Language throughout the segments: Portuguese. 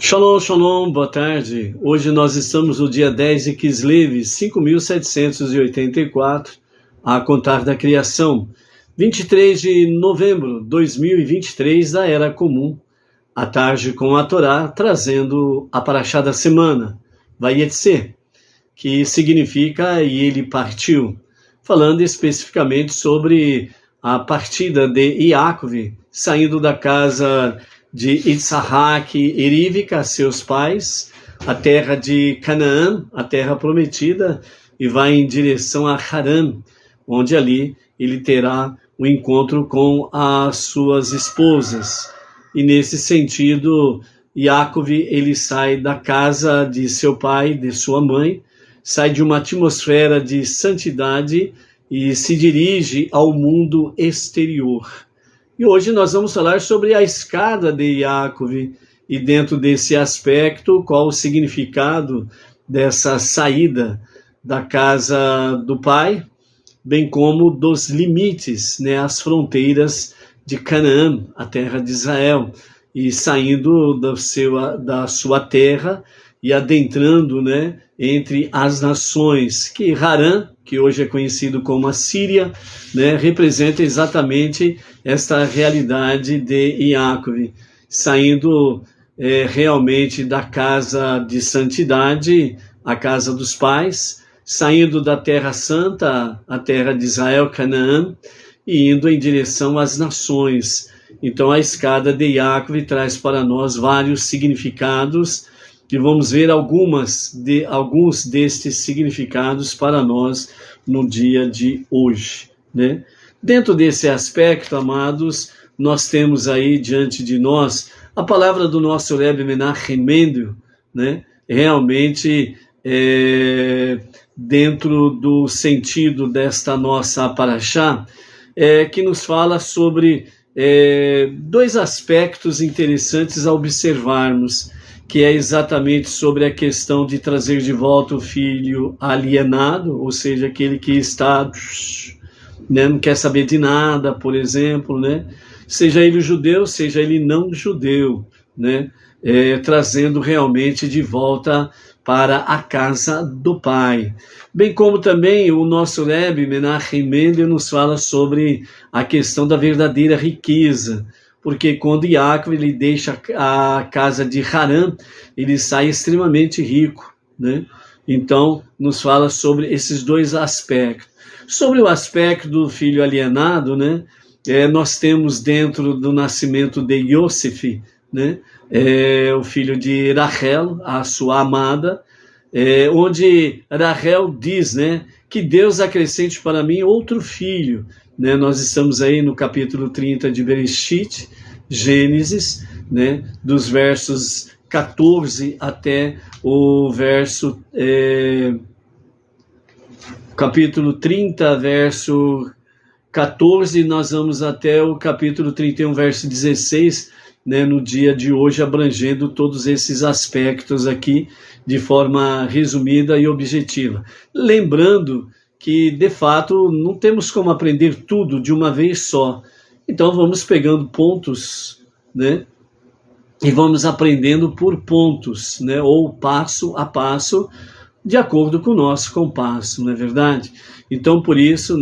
Shalom, shalom, boa tarde. Hoje nós estamos no dia 10 de Kislev, 5.784, a contar da criação, 23 de novembro de 2023 da Era Comum, à tarde com a Torá, trazendo a Parashá da semana, Vayetze, que significa e ele partiu, falando especificamente sobre a partida de Yaakov, saindo da casa de Yitzhak e Rivka, seus pais, a terra de Canaã, a terra prometida, e vai em direção a Harã, onde ali ele terá o encontro com as suas esposas. E nesse sentido, Yaakov, ele sai da casa de seu pai, de sua mãe, sai de uma atmosfera de santidade e se dirige ao mundo exterior. E hoje nós vamos falar sobre a escada de Yaakov e dentro desse aspecto, qual o significado dessa saída da casa do pai, bem como dos limites, as fronteiras de Canaã, a terra de Israel, e saindo da sua terra e adentrando entre as nações, que Harã, que hoje é conhecido como a Síria, representa exatamente esta realidade de Yaakov, saindo realmente da casa de santidade, a casa dos pais, saindo da terra santa, a terra de Israel, Canaã, e indo em direção às nações. Então a escada de Yaakov traz para nós vários significados, e vamos ver alguns destes significados para nós no dia de hoje, Dentro desse aspecto, amados, nós temos aí diante de nós a palavra do nosso Rebbe Menachem Mendel, realmente dentro do sentido desta nossa parashá, que nos fala sobre dois aspectos interessantes a observarmos, que é exatamente sobre a questão de trazer de volta o filho alienado, ou seja, aquele que está, não quer saber de nada, por exemplo, seja ele judeu, seja ele não judeu, trazendo realmente de volta para a casa do pai. Bem como também o nosso Rebbe Menachem Mendel nos fala sobre a questão da verdadeira riqueza, porque quando Yaakov ele deixa a casa de Harã, ele sai extremamente rico, Então, nos fala sobre esses dois aspectos. Sobre o aspecto do filho alienado, nós temos dentro do nascimento de Yosef, o filho de Rachel, a sua amada, onde Rachel diz, que Deus acrescente para mim outro filho. Nós estamos aí no capítulo 30 de Bereshit, Gênesis, dos versos 14 até o verso... capítulo 30, verso 14, nós vamos até o capítulo 31, verso 16, no dia de hoje, abrangendo todos esses aspectos aqui de forma resumida e objetiva. Lembrando que, de fato, não temos como aprender tudo de uma vez só. Então, vamos pegando pontos, e vamos aprendendo por pontos, ou passo a passo, de acordo com o nosso compasso, não é verdade? Então, por isso,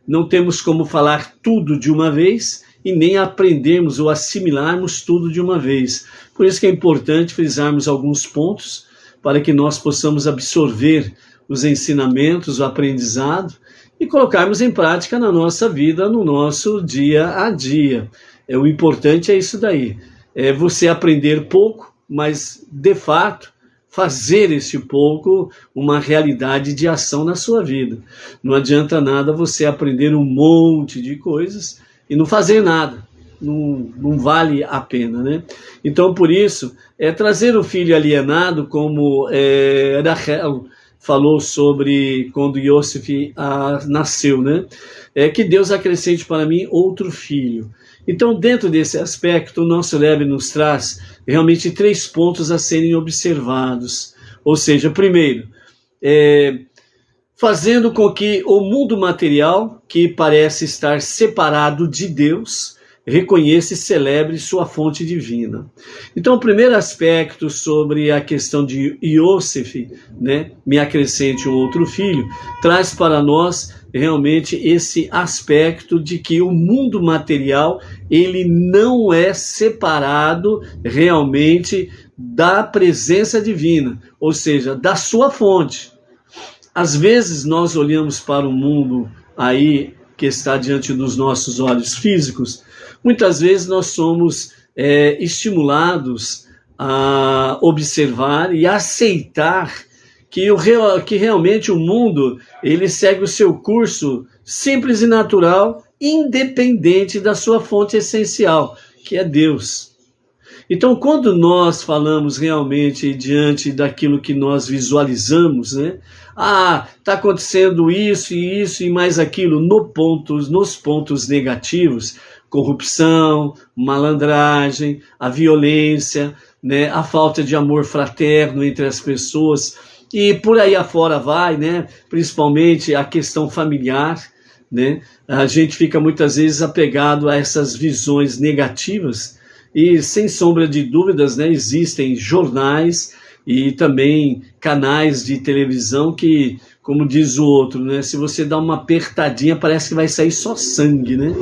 não temos como falar tudo de uma vez e nem aprendermos ou assimilarmos tudo de uma vez. Por isso que é importante frisarmos alguns pontos para que nós possamos absorver os ensinamentos, o aprendizado e colocarmos em prática na nossa vida, no nosso dia a dia. O importante é isso daí, é você aprender pouco, mas de fato fazer esse pouco uma realidade de ação na sua vida. Não adianta nada você aprender um monte de coisas e não fazer nada. Não vale a pena, Então, por isso, trazer o filho alienado, como Rachel falou sobre quando Yosef nasceu, que Deus acrescente para mim outro filho. Então, dentro desse aspecto, o nosso Rebbe nos traz realmente 3 pontos a serem observados. Ou seja, primeiro, fazendo com que o mundo material, que parece estar separado de Deus, reconheça e celebre sua fonte divina. Então, o primeiro aspecto sobre a questão de Yosef, né, me acrescente um outro filho, traz para nós realmente esse aspecto de que o mundo material, ele não é separado realmente da presença divina, ou seja, da sua fonte. Às vezes nós olhamos para o mundo aí que está diante dos nossos olhos físicos, muitas vezes nós somos estimulados a observar e aceitar que realmente o mundo ele segue o seu curso simples e natural, independente da sua fonte essencial, que é Deus. Então, quando nós falamos realmente diante daquilo que nós visualizamos, né? Está acontecendo isso e mais aquilo, nos pontos negativos, corrupção, malandragem, a violência, né? A falta de amor fraterno entre as pessoas, e por aí afora vai, né? Principalmente a questão familiar, né? A gente fica muitas vezes apegado a essas visões negativas. E, sem sombra de dúvidas, né, existem jornais e também canais de televisão que, como diz o outro, né, se você dá uma apertadinha, parece que vai sair só sangue, né?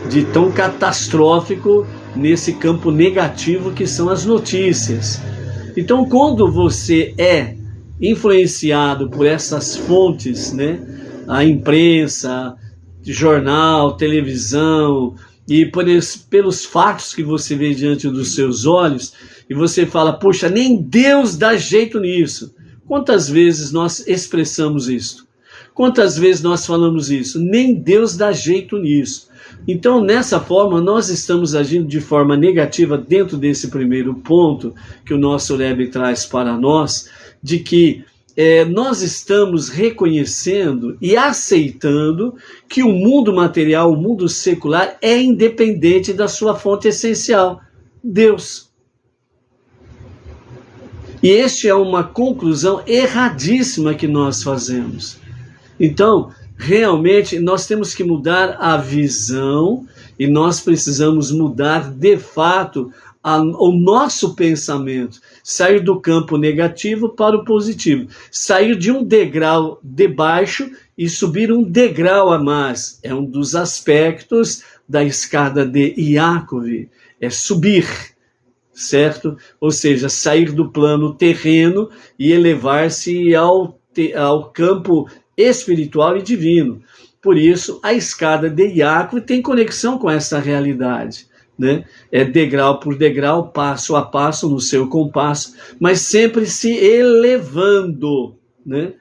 De tão catastrófico nesse campo negativo que são as notícias. Então, quando você é influenciado por essas fontes, né, a imprensa, jornal, televisão, e pelos fatos que você vê diante dos seus olhos, e você fala, puxa, nem Deus dá jeito nisso. Quantas vezes nós expressamos isso? Quantas vezes nós falamos isso? Nem Deus dá jeito nisso. Então, nessa forma, nós estamos agindo de forma negativa dentro desse primeiro ponto que o nosso Rebbe traz para nós, de que nós estamos reconhecendo e aceitando que o mundo material, o mundo secular, é independente da sua fonte essencial, Deus. E esta é uma conclusão erradíssima que nós fazemos. Então, realmente, nós temos que mudar a visão e nós precisamos mudar, de fato, o nosso pensamento, sair do campo negativo para o positivo, sair de um degrau de baixo e subir um degrau a mais. É um dos aspectos da escada de Yaakov, é subir, certo? Ou seja, sair do plano terreno e elevar-se ao campo espiritual e divino. Por isso, a escada de Yaakov tem conexão com essa realidade. Né? É degrau por degrau, passo a passo, no seu compasso, mas sempre se elevando. Né?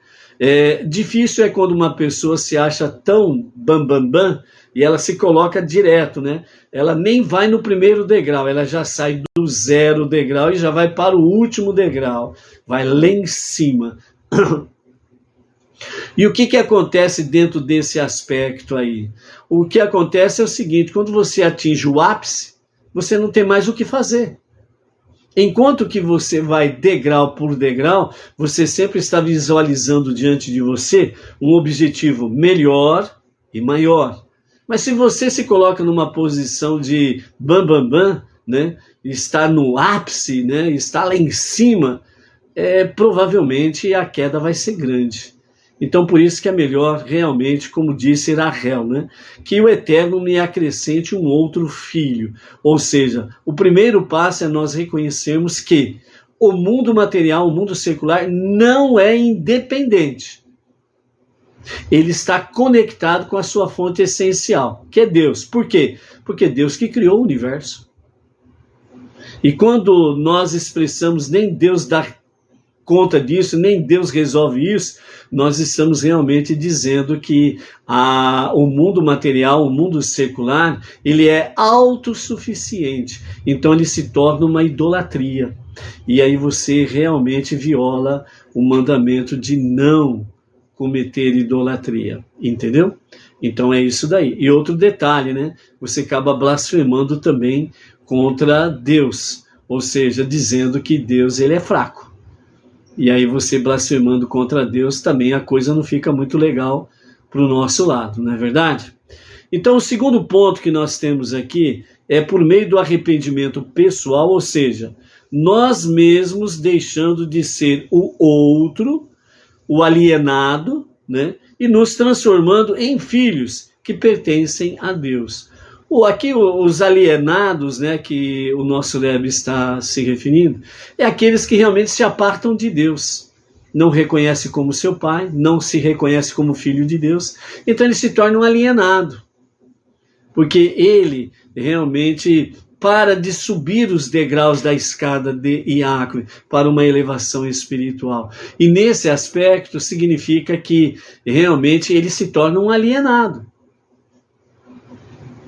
Difícil é quando uma pessoa se acha tão bam e ela se coloca direto, né? Ela nem vai no primeiro degrau, ela já sai do 0 degrau e já vai para o último degrau, vai lá em cima. E o que acontece dentro desse aspecto aí? O que acontece é o seguinte, quando você atinge o ápice, você não tem mais o que fazer. Enquanto que você vai degrau por degrau, você sempre está visualizando diante de você um objetivo melhor e maior. Mas se você se coloca numa posição de bam, né, está no ápice, né, está lá em cima, provavelmente a queda vai ser grande. Então, por isso que é melhor realmente, como disse Rahel, né, que o Eterno me acrescente um outro filho. Ou seja, o primeiro passo é nós reconhecermos que o mundo material, o mundo secular, não é independente. Ele está conectado com a sua fonte essencial, que é Deus. Por quê? Porque é Deus que criou o universo. E quando nós expressamos nem Deus dá conta disso, nem Deus resolve isso, nós estamos realmente dizendo que o mundo material, o mundo secular, ele é autossuficiente. Então ele se torna uma idolatria. E aí você realmente viola o mandamento de não cometer idolatria. Entendeu? Então é isso daí. E outro detalhe, né? Você acaba blasfemando também contra Deus. Ou seja, dizendo que Deus ele é fraco. E aí você blasfemando contra Deus, também a coisa não fica muito legal para o nosso lado, não é verdade? Então o segundo ponto que nós temos aqui é por meio do arrependimento pessoal, ou seja, nós mesmos deixando de ser o outro, o alienado, né? E nos transformando em filhos que pertencem a Deus. Aqui os alienados, né, que o nosso Rebbe está se referindo, é aqueles que realmente se apartam de Deus. Não reconhece como seu pai, não se reconhece como filho de Deus, então ele se torna um alienado. Porque ele realmente para de subir os degraus da escada de Iacove para uma elevação espiritual. E nesse aspecto significa que realmente ele se torna um alienado.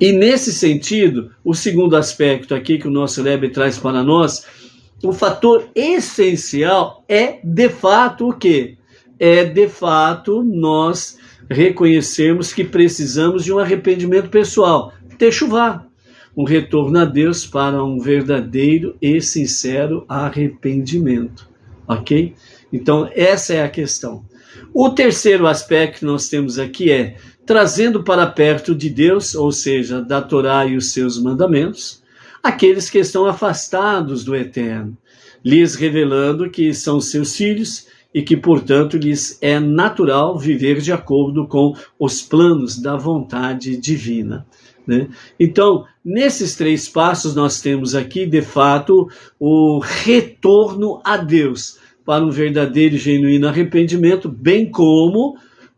E nesse sentido, o segundo aspecto aqui que o nosso Rebbe traz para nós, o fator essencial é de fato o quê? É de fato nós reconhecermos que precisamos de um arrependimento pessoal, techuvá, um retorno a Deus para um verdadeiro e sincero arrependimento, ok? Então essa é a questão. O terceiro aspecto que nós temos aqui é trazendo para perto de Deus, ou seja, da Torá e os seus mandamentos, aqueles que estão afastados do Eterno, lhes revelando que são seus filhos e que, portanto, lhes é natural viver de acordo com os planos da vontade divina, né? Então, nesses três passos nós temos aqui, de fato, o retorno a Deus para um verdadeiro e genuíno arrependimento, bem como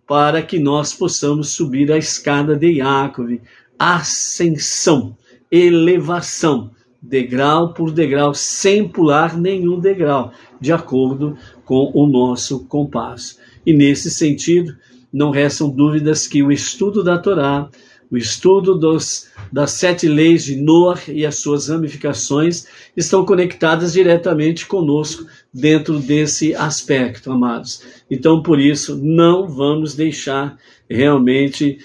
para que nós possamos subir a escada de Iacove, ascensão, elevação, degrau por degrau, sem pular nenhum degrau, de acordo com o nosso compasso. E nesse sentido, não restam dúvidas que o estudo da Torá, o estudo das 7 leis de Noah e as suas ramificações estão conectadas diretamente conosco dentro desse aspecto, amados. Então, por isso, não vamos deixar realmente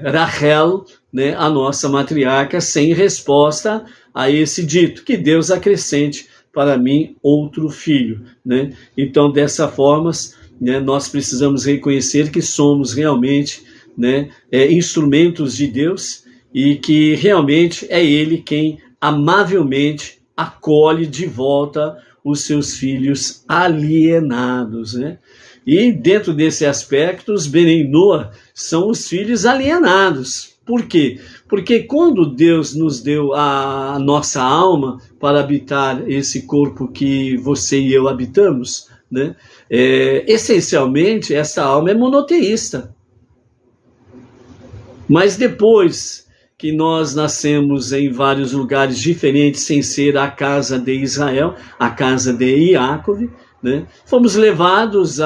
Rachel, né, a nossa matriarca, sem resposta a esse dito, que Deus acrescente para mim outro filho, né? Então, dessa forma, né, nós precisamos reconhecer que somos realmente, né, instrumentos de Deus e que realmente é Ele quem amavelmente acolhe de volta os seus filhos alienados, né? E dentro desse aspecto, os Benei Noah são os filhos alienados. Por quê? Porque quando Deus nos deu a nossa alma para habitar esse corpo que você e eu habitamos, né? Essencialmente, essa alma é monoteísta. Mas depois que nós nascemos em vários lugares diferentes, sem ser a casa de Israel, a casa de Iacove, né? Fomos levados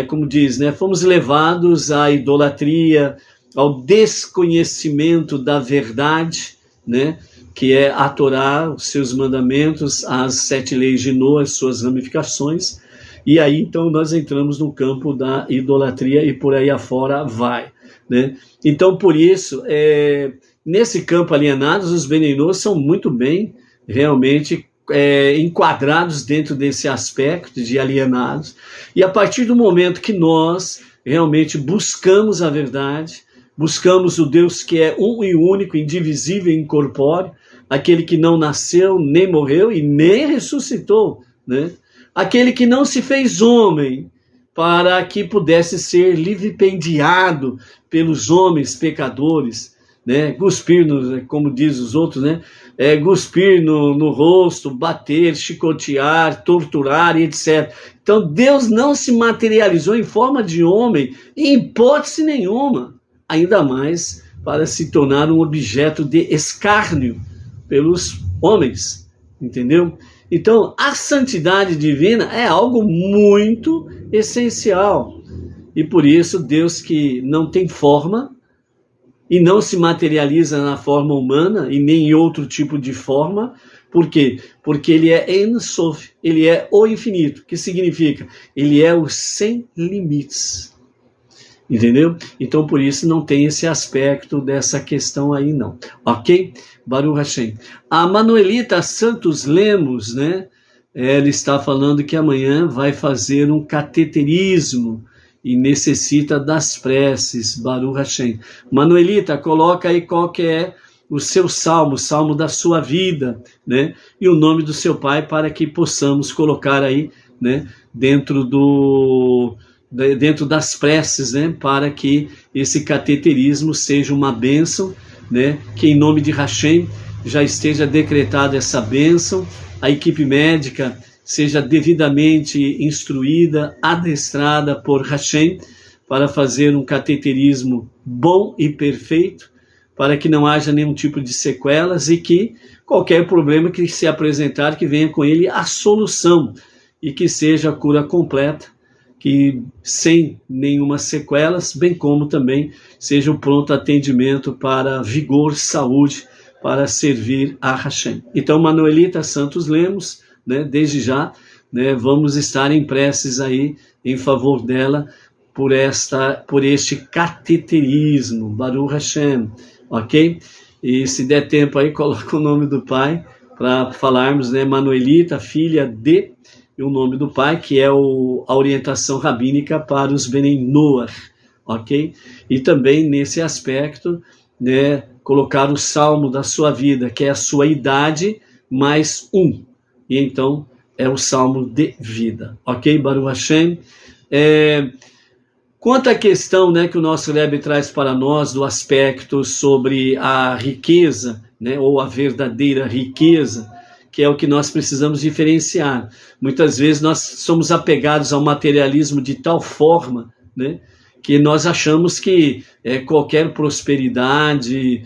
como diz, né? Fomos levados à idolatria, ao desconhecimento da verdade, né? Que é a Torá, os seus mandamentos, as 7 leis de Noah, as suas ramificações. E aí, então, nós entramos no campo da idolatria e por aí afora vai, né? Então, por isso, nesse campo alienados, os Benei Noah são muito bem, realmente, enquadrados dentro desse aspecto de alienados. E a partir do momento que nós realmente buscamos a verdade, buscamos o Deus que é um e único, indivisível e incorpóreo, aquele que não nasceu, nem morreu e nem ressuscitou, né? Aquele que não se fez homem para que pudesse ser livrependiado pelos homens pecadores, né? Cuspir, como diz os outros, né? Cuspir no rosto, bater, chicotear, torturar e etc. Então Deus não se materializou em forma de homem em hipótese nenhuma, ainda mais para se tornar um objeto de escárnio pelos homens, entendeu? Então, a santidade divina é algo muito essencial. E por isso, Deus que não tem forma e não se materializa na forma humana e nem em outro tipo de forma. Por quê? Porque ele é Ein Sof, ele é o infinito, que significa, ele é o sem limites. Entendeu? Então, por isso, não tem esse aspecto dessa questão aí, não. Ok? Baruch Hashem. A Manuelita Santos Lemos, né? Ela está falando que amanhã vai fazer um cateterismo e necessita das preces. Baruch Hashem. Manuelita, coloca aí qual que é o seu salmo, o salmo da sua vida, né? E o nome do seu pai, para que possamos colocar aí, né? Dentro das preces, né? Para que esse cateterismo seja uma bênção, né? Que em nome de Hashem já esteja decretada essa bênção, a equipe médica seja devidamente instruída, adestrada por Hashem, para fazer um cateterismo bom e perfeito, para que não haja nenhum tipo de sequelas e que qualquer problema que se apresentar, que venha com ele a solução e que seja a cura completa, que sem nenhuma sequelas, bem como também seja um pronto atendimento para vigor, saúde, para servir a Hashem. Então, Manuelita Santos Lemos, né, desde já, né, vamos estar em preces aí em favor dela por este cateterismo, Baruch Hashem, ok? E se der tempo aí, coloca o nome do pai para falarmos, né, Manuelita, filha de, e o nome do pai, que é a orientação rabínica para os Benei Noach, ok? E também nesse aspecto, né, colocar o salmo da sua vida, que é a sua idade, mais um. E então é o salmo de vida, ok? Baruch Hashem. Quanto à questão, né, que o nosso Rebbe traz para nós, do aspecto sobre a riqueza, né, ou a verdadeira riqueza, que é o que nós precisamos diferenciar. Muitas vezes nós somos apegados ao materialismo de tal forma, né, que nós achamos que qualquer prosperidade,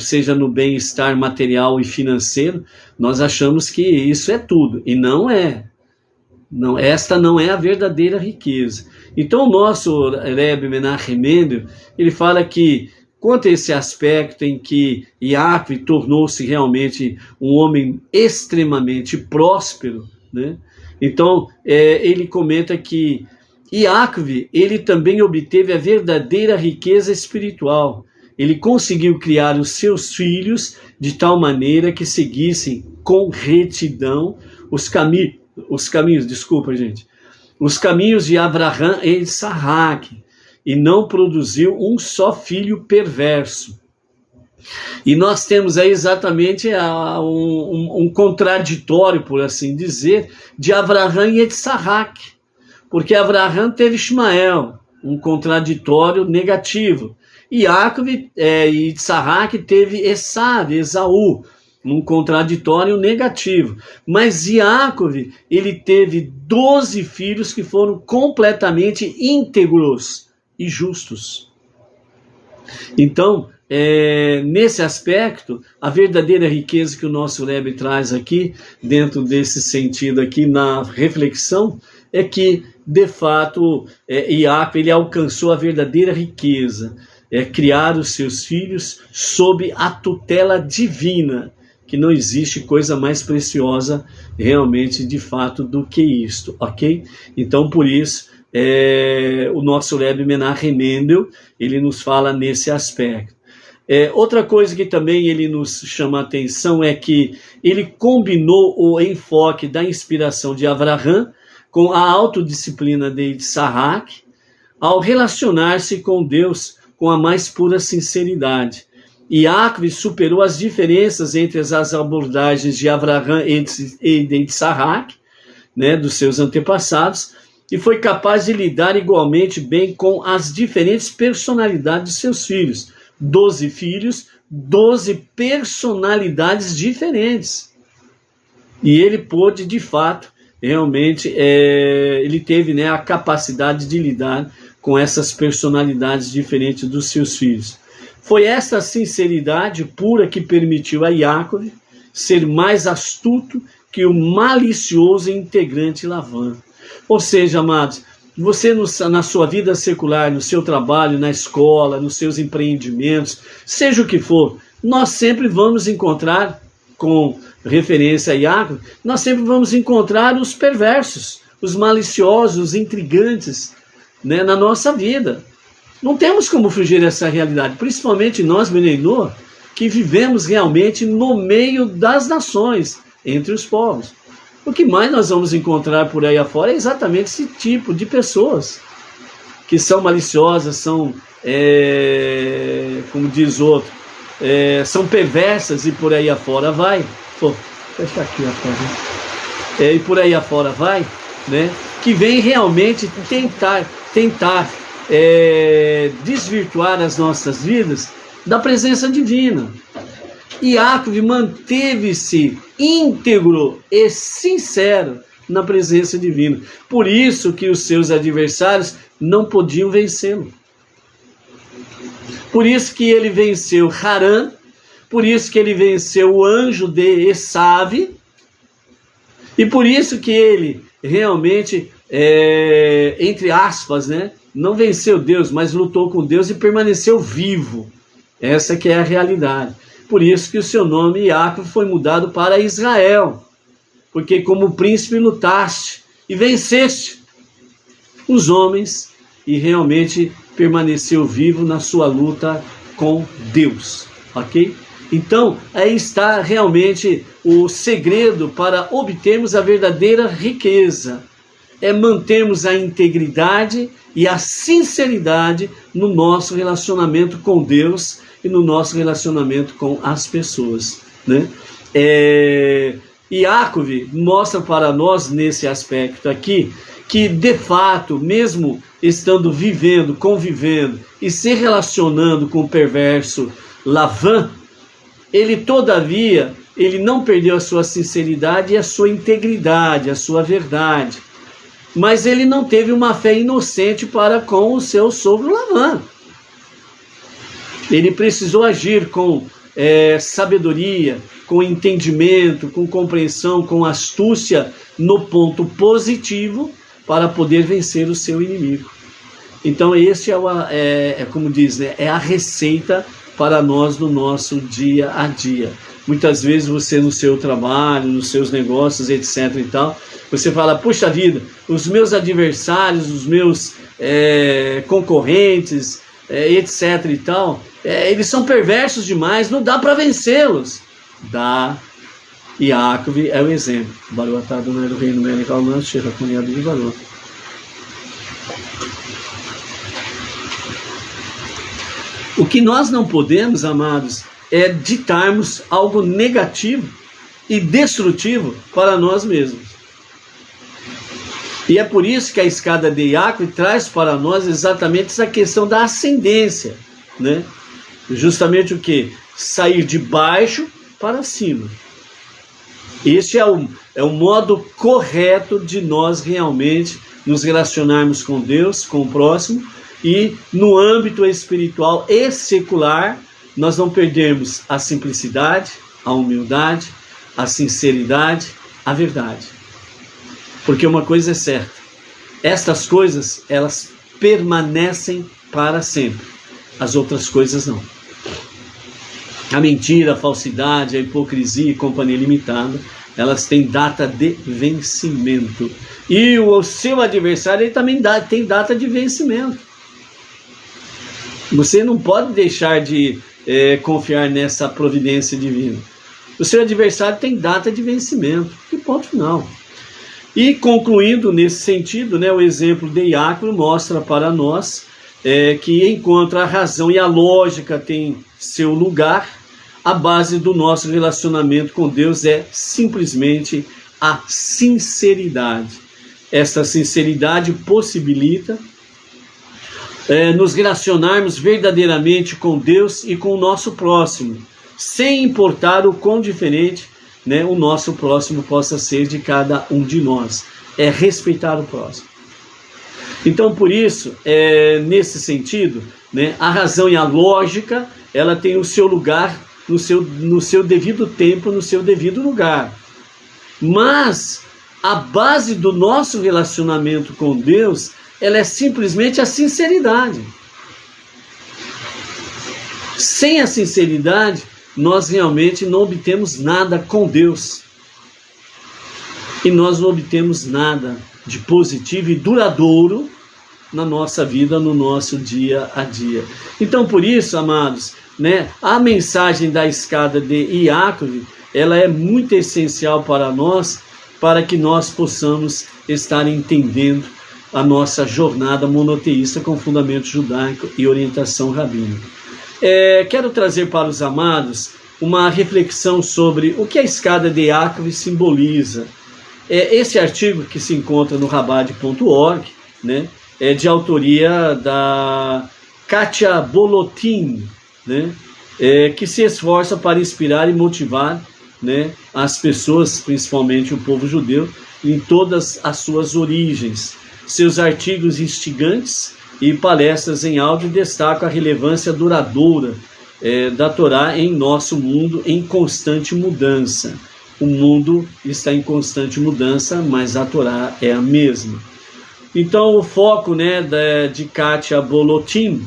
seja no bem-estar material e financeiro, nós achamos que isso é tudo, e não é. Não, esta não é a verdadeira riqueza. Então o nosso Rebbe Menachem Mendel, ele fala que, quanto a esse aspecto em que Yaakov tornou-se realmente um homem extremamente próspero, né? Então ele comenta que Yaakov, ele também obteve a verdadeira riqueza espiritual. Ele conseguiu criar os seus filhos de tal maneira que seguissem com retidão os caminhos de Abraham e Isaac, e não produziu um só filho perverso. E nós temos aí exatamente um contraditório, por assim dizer, de Abraham e Isaac, porque Abraham teve Ismael, um contraditório negativo, e Yaakov e Isaac teve Esaú, um contraditório negativo. Mas Yaakov, ele teve 12 filhos que foram completamente íntegros e justos. Então, nesse aspecto, a verdadeira riqueza que o nosso Rebbe traz aqui, dentro desse sentido aqui, na reflexão, é que, de fato, Yaakov, ele alcançou a verdadeira riqueza, criar os seus filhos sob a tutela divina, que não existe coisa mais preciosa realmente, de fato, do que isto, ok? Então, por isso, o nosso Rebbe Menachem Mendel, ele nos fala nesse aspecto. Outra coisa que também ele nos chama a atenção é que ele combinou o enfoque da inspiração de Abraham com a autodisciplina de Isaac, ao relacionar-se com Deus com a mais pura sinceridade. Yaakov superou as diferenças entre as abordagens de Abraham e de Isaac, né, dos seus antepassados, e foi capaz de lidar igualmente bem com as diferentes personalidades de seus filhos. 12 filhos, 12 personalidades diferentes. E ele pôde, de fato, realmente, ele teve, né, a capacidade de lidar com essas personalidades diferentes dos seus filhos. Foi essa sinceridade pura que permitiu a Yaakov ser mais astuto que o malicioso integrante Lavan. Ou seja, amados, você na sua vida secular, no seu trabalho, na escola, nos seus empreendimentos, seja o que for, nós sempre vamos encontrar, com referência a Yaakov, nós sempre vamos encontrar os perversos, os maliciosos, os intrigantes, né, na nossa vida. Não temos como fugir dessa realidade, principalmente nós, Benei Noach, que vivemos realmente no meio das nações, entre os povos. O que mais nós vamos encontrar por aí afora é exatamente esse tipo de pessoas, que são maliciosas, são, como diz outro, são perversas e por aí afora vai. Pô, fecha aqui a porta. E por aí afora vai, né? Que vem realmente tentar desvirtuar as nossas vidas da presença divina. Iacov manteve-se íntegro e sincero na presença divina. Por isso que os seus adversários não podiam vencê-lo. Por isso que ele venceu Harã, por isso que ele venceu o anjo de Esave, e por isso que ele realmente, entre aspas, né, não venceu Deus, mas lutou com Deus e permaneceu vivo. Essa que é a realidade. Por isso que o seu nome, Iacov, foi mudado para Israel. Porque como príncipe lutaste e venceste os homens e realmente permaneceu vivo na sua luta com Deus. Ok? Então, aí está realmente o segredo para obtermos a verdadeira riqueza. É mantermos a integridade e a sinceridade no nosso relacionamento com Deus e no nosso relacionamento com as pessoas, né? Iacov mostra para nós nesse aspecto aqui que de fato, mesmo estando vivendo, convivendo e se relacionando com o perverso Lavã, ele todavia, ele não perdeu a sua sinceridade e a sua integridade, a sua verdade. Mas ele não teve uma fé inocente para com o seu sogro Lavã. Ele precisou agir com sabedoria, com entendimento, com compreensão, com astúcia no ponto positivo para poder vencer o seu inimigo. Então esse como diz, né, é a receita para nós no nosso dia a dia. Muitas vezes você no seu trabalho, nos seus negócios, etc. e tal, você fala, puxa vida, os meus adversários, os meus concorrentes, etc. e tal, eles são perversos demais, não dá para vencê-los. Dá. Iacov é o exemplo. Baruch atah Adonai Eloheinu melech haolam asher hakol yadav v'baruch. O que nós não podemos, amados, é ditarmos algo negativo e destrutivo para nós mesmos. E é por isso que a escada de Iacov traz para nós exatamente essa questão da ascendência, né? Justamente o que? Sair de baixo para cima. Este é o modo correto de nós realmente nos relacionarmos com Deus, com o próximo, e no âmbito espiritual e secular, nós não perdemos a simplicidade, a humildade, a sinceridade, a verdade. Porque uma coisa é certa, estas coisas, elas permanecem para sempre, as outras coisas não. A mentira, a falsidade, a hipocrisia e companhia limitada, elas têm data de vencimento. E o seu adversário ele também tem data de vencimento. Você não pode deixar de confiar nessa providência divina. O seu adversário tem data de vencimento. E ponto final. E concluindo nesse sentido, né, o exemplo de Iacov mostra para nós que enquanto a razão e a lógica têm seu lugar, a base do nosso relacionamento com Deus é simplesmente a sinceridade. Esta sinceridade possibilita nos relacionarmos verdadeiramente com Deus e com o nosso próximo, sem importar o quão diferente, né, o nosso próximo possa ser de cada um de nós. É respeitar o próximo. Então, por isso, nesse sentido, né, a razão e a lógica, ela tem o seu lugar no seu devido tempo, no seu devido lugar. Mas a base do nosso relacionamento com Deus, ela é simplesmente a sinceridade. Sem a sinceridade, nós realmente não obtemos nada com Deus. E nós não obtemos nada de positivo e duradouro na nossa vida, no nosso dia a dia. Então, por isso, amados, né, a mensagem da escada de Iacov, ela é muito essencial para nós, para que nós possamos estar entendendo a nossa jornada monoteísta com fundamento judaico e orientação rabínica. Quero trazer para os amados uma reflexão sobre o que a escada de Iácov simboliza. Esse artigo, que se encontra no Rabad.org, né, é de autoria da Katia Bolotin, né, que se esforça para inspirar e motivar, né, as pessoas, principalmente o povo judeu, em todas as suas origens. Seus artigos instigantes e palestras em áudio destacam a relevância duradoura da Torá em nosso mundo em constante mudança. O mundo está em constante mudança, mas a Torá é a mesma. Então, o foco, né, de Katia Bolotin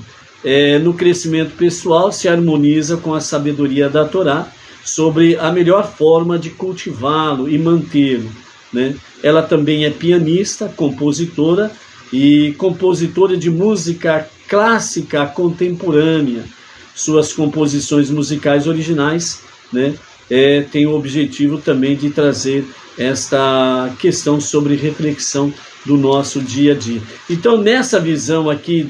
no crescimento pessoal se harmoniza com a sabedoria da Torá sobre a melhor forma de cultivá-lo e mantê-lo, né? Ela também é pianista, compositora e compositora de música clássica contemporânea. Suas composições musicais originais, né, têm o objetivo também de trazer esta questão sobre reflexão do nosso dia a dia. Então, nessa visão aqui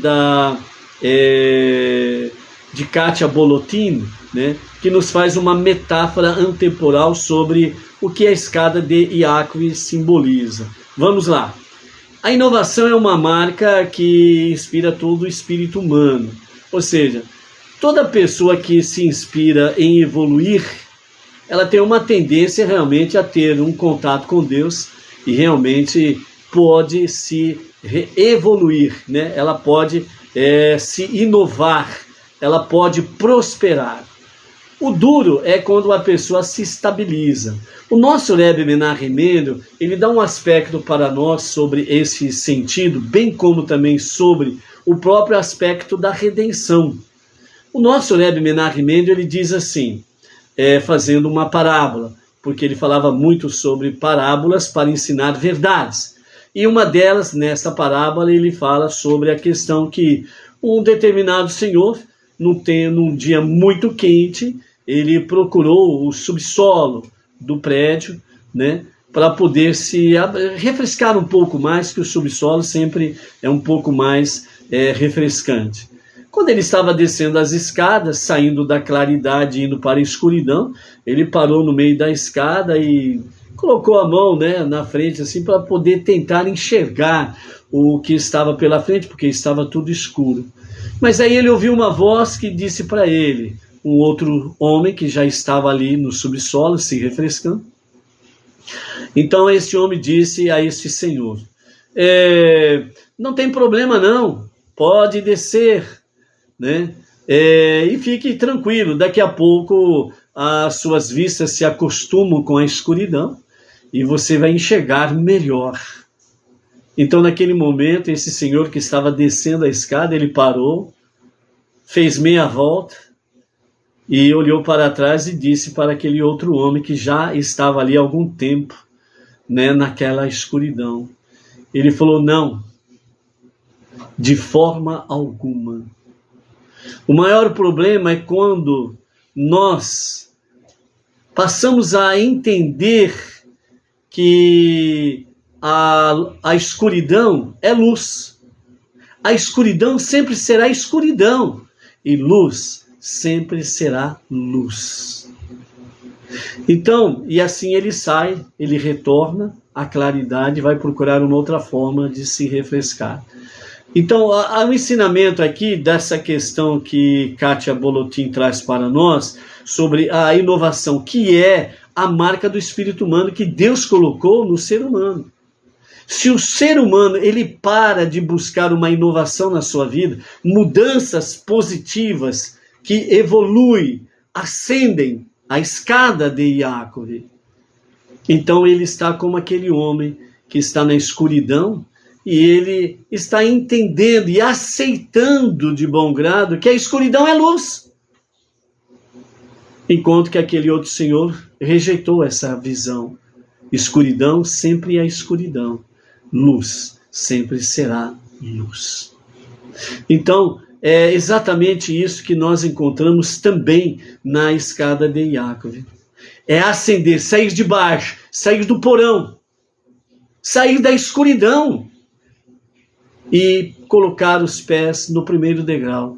de Katia Bolotin, né, que nos faz uma metáfora antemporal sobre o que a escada de Iácov simboliza. Vamos lá. A inovação é uma marca que inspira todo o espírito humano. Ou seja, toda pessoa que se inspira em evoluir, ela tem uma tendência realmente a ter um contato com Deus e realmente pode se evoluir, né? Ela pode se inovar, ela pode prosperar. O duro é quando a pessoa se estabiliza. O nosso Rebbe Menahem Mendel, ele dá um aspecto para nós sobre esse sentido, bem como também sobre o próprio aspecto da redenção. O nosso Rebbe Menahem Mendel, ele diz assim, fazendo uma parábola, porque ele falava muito sobre parábolas para ensinar verdades. E uma delas, nessa parábola, ele fala sobre a questão que um determinado senhor, num dia muito quente, ele procurou o subsolo do prédio, né, para poder se refrescar um pouco mais, que o subsolo sempre é um pouco mais refrescante. Quando ele estava descendo as escadas, saindo da claridade e indo para a escuridão, ele parou no meio da escada e colocou a mão, né, na frente assim, para poder tentar enxergar o que estava pela frente, porque estava tudo escuro. Mas aí ele ouviu uma voz que disse para ele, um outro homem que já estava ali no subsolo, se refrescando. Então este homem disse a este senhor, não tem problema não, pode descer, né? E fique tranquilo, daqui a pouco as suas vistas se acostumam com a escuridão e você vai enxergar melhor. Então naquele momento esse senhor que estava descendo a escada, ele parou, fez meia volta e olhou para trás e disse para aquele outro homem que já estava ali há algum tempo, né, naquela escuridão. Ele falou, não, de forma alguma. O maior problema é quando nós passamos a entender que a escuridão é luz. A escuridão sempre será escuridão e luz sempre será luz. Então, e assim ele sai, ele retorna à claridade, vai procurar uma outra forma de se refrescar. Então, há um ensinamento aqui dessa questão que Katia Bolotin traz para nós, sobre a inovação, que é a marca do espírito humano que Deus colocou no ser humano. Se o ser humano ele para de buscar uma inovação na sua vida, mudanças positivas que evoluem, ascendem a escada de Iácov, então ele está como aquele homem que está na escuridão e ele está entendendo e aceitando de bom grado que a escuridão é luz. Enquanto que aquele outro senhor rejeitou essa visão. Escuridão sempre é escuridão. Luz sempre será luz. Então, é exatamente isso que nós encontramos também na escada de Iácov. É ascender, sair de baixo, sair do porão, sair da escuridão e colocar os pés no primeiro degrau,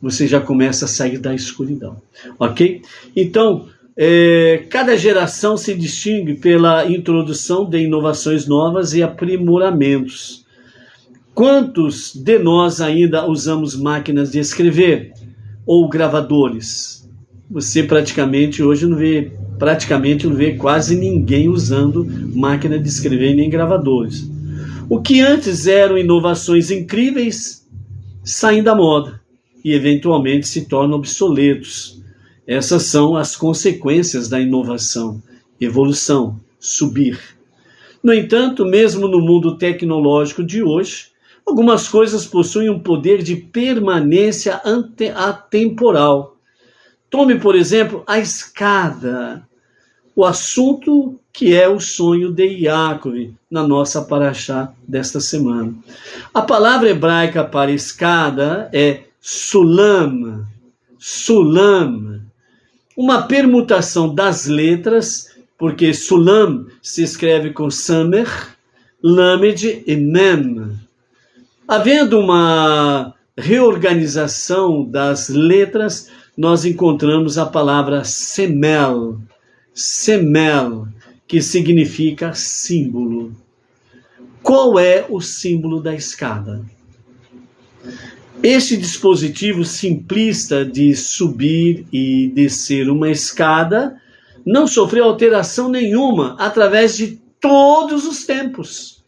você já começa a sair da escuridão, ok? Então, cada geração se distingue pela introdução de inovações novas e aprimoramentos. Quantos de nós ainda usamos máquinas de escrever ou gravadores? Você praticamente hoje não vê quase ninguém usando máquina de escrever nem gravadores. O que antes eram inovações incríveis saem da moda e eventualmente se tornam obsoletos. Essas são as consequências da inovação, evolução, subir. No entanto, mesmo no mundo tecnológico de hoje, algumas coisas possuem um poder de permanência atemporal. Tome, por exemplo, a escada, o assunto que é o sonho de Yaakov na nossa paraxá desta semana. A palavra hebraica para escada é sulam, sulam, uma permutação das letras, porque sulam se escreve com samer, lamed e mem. Havendo uma reorganização das letras, nós encontramos a palavra semel, semel, que significa símbolo. Qual é o símbolo da escada? Este dispositivo simplista de subir e descer uma escada não sofreu alteração nenhuma através de todos os tempos.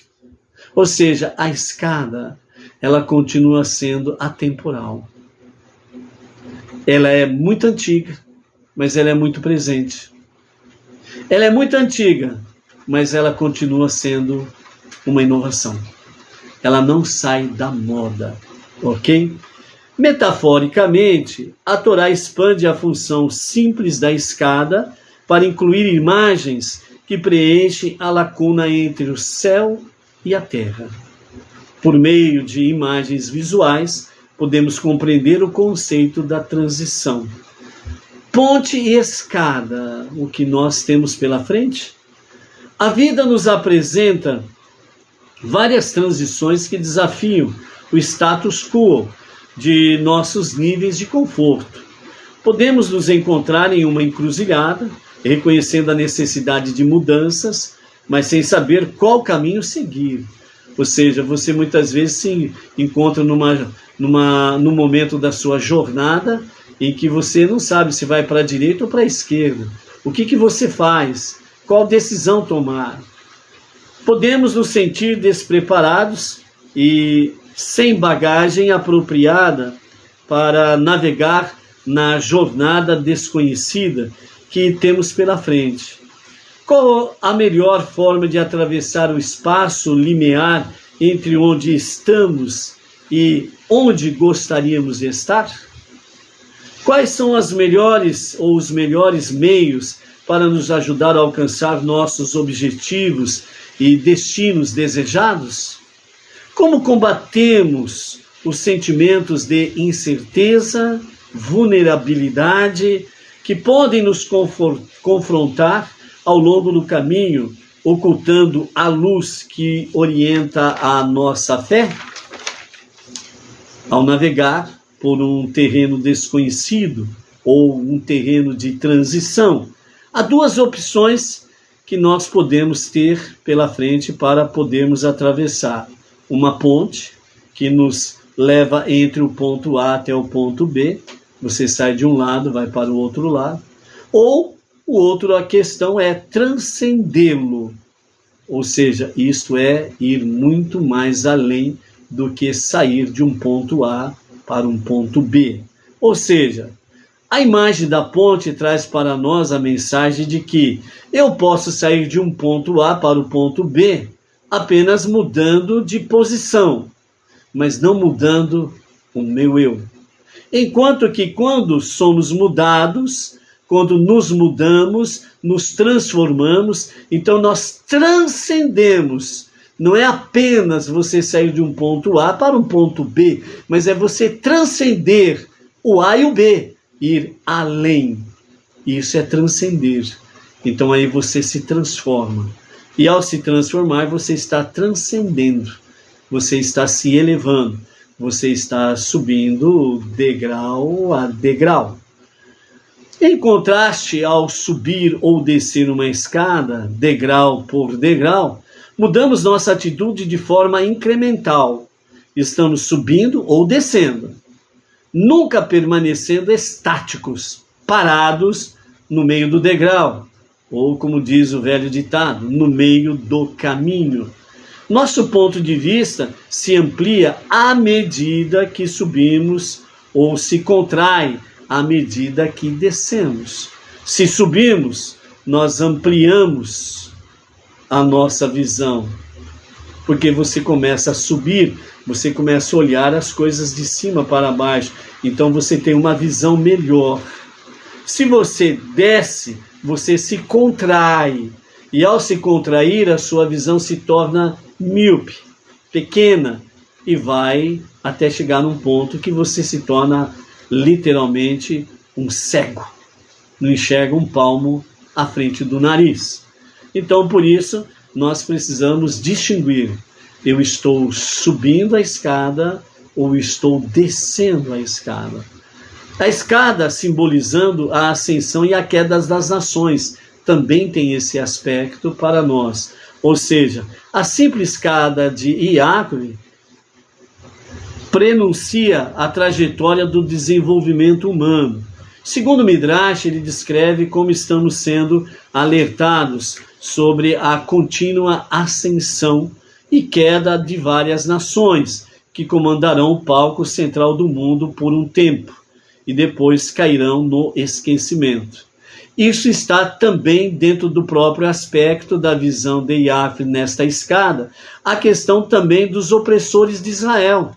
Ou seja, a escada, ela continua sendo atemporal. Ela é muito antiga, mas ela é muito presente. Ela é muito antiga, mas ela continua sendo uma inovação. Ela não sai da moda, ok? Metaforicamente, a Torá expande a função simples da escada para incluir imagens que preenchem a lacuna entre o céu e a terra. Por meio de imagens visuais, podemos compreender o conceito da transição. Ponte e escada, o que nós temos pela frente? A vida nos apresenta várias transições que desafiam o status quo de nossos níveis de conforto. Podemos nos encontrar em uma encruzilhada, reconhecendo a necessidade de mudanças, mas sem saber qual caminho seguir. Ou seja, você muitas vezes se encontra num momento da sua jornada em que você não sabe se vai para a direita ou para a esquerda. O que você faz? Qual decisão tomar? Podemos nos sentir despreparados e sem bagagem apropriada para navegar na jornada desconhecida que temos pela frente. Qual a melhor forma de atravessar o espaço limiar entre onde estamos e onde gostaríamos de estar? Quais são as melhores ou os melhores meios para nos ajudar a alcançar nossos objetivos e destinos desejados? Como combatemos os sentimentos de incerteza, vulnerabilidade que podem nos confrontar ao longo do caminho, ocultando a luz que orienta a nossa fé? Ao navegar por um terreno desconhecido ou um terreno de transição, há duas opções que nós podemos ter pela frente para podermos atravessar. Uma ponte que nos leva entre o ponto A até o ponto B, você sai de um lado, vai para o outro lado, ou o outro, a questão é transcendê-lo, ou seja, isto é ir muito mais além do que sair de um ponto A para um ponto B. Ou seja, a imagem da ponte traz para nós a mensagem de que eu posso sair de um ponto A para o ponto B apenas mudando de posição, mas não mudando o meu eu. Enquanto que quando somos mudados, quando nos mudamos, nos transformamos, então nós transcendemos. Não é apenas você sair de um ponto A para um ponto B, mas é você transcender o A e o B, ir além. Isso é transcender. Então aí você se transforma. E ao se transformar, você está transcendendo. Você está se elevando. você está subindo degrau a degrau. Em contraste ao subir ou descer uma escada, degrau por degrau, mudamos nossa atitude de forma incremental. Estamos subindo ou descendo, nunca permanecendo estáticos, parados no meio do degrau, ou como diz o velho ditado, no meio do caminho. Nosso ponto de vista se amplia à medida que subimos ou se contrai à medida que descemos. Se subimos, nós ampliamos a nossa visão, porque você começa a subir, você começa a olhar as coisas de cima para baixo, então você tem uma visão melhor. Se você desce, você se contrai, e ao se contrair, a sua visão se torna míope, pequena, e vai até chegar num ponto que você se torna literalmente um cego, não enxerga um palmo à frente do nariz. Então, por isso, nós precisamos distinguir: eu estou subindo a escada ou estou descendo a escada. A escada, simbolizando a ascensão e a queda das nações, também tem esse aspecto para nós. Ou seja, a simples escada de Iacove prenuncia a trajetória do desenvolvimento humano. Segundo Midrash, ele descreve como estamos sendo alertados sobre a contínua ascensão e queda de várias nações, que comandarão o palco central do mundo por um tempo, e depois cairão no esquecimento. Isso está também dentro do próprio aspecto da visão de Iacove nesta escada. A questão também dos opressores de Israel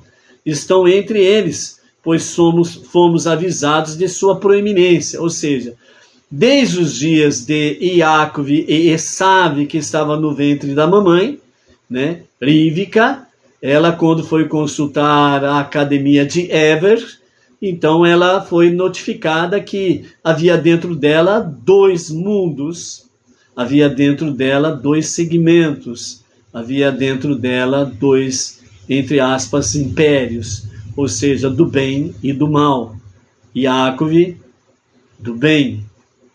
estão entre eles, pois fomos avisados de sua proeminência, ou seja, desde os dias de Iacove e Esav, que estava no ventre da mamãe, né, Rivka, ela quando foi consultar a academia de Eber, então ela foi notificada que havia dentro dela 2 mundos, havia dentro dela 2 segmentos, havia dentro dela 2, entre aspas, impérios, ou seja, do bem e do mal. Iacove, do bem,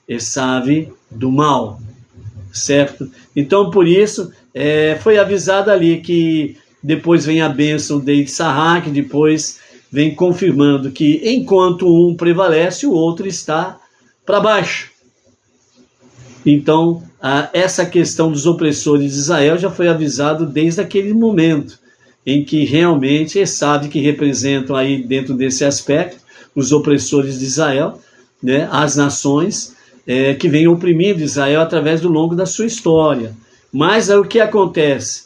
Esav, do mal, certo? Então, por isso, foi avisado ali que depois vem a bênção de Issahac, depois vem confirmando que enquanto um prevalece, o outro está para baixo. Então, essa questão dos opressores de Israel já foi avisado desde aquele momento, em que realmente Esav, que representam aí dentro desse aspecto, os opressores de Israel, né, as nações que vêm oprimindo Israel através do longo da sua história. Mas o que acontece?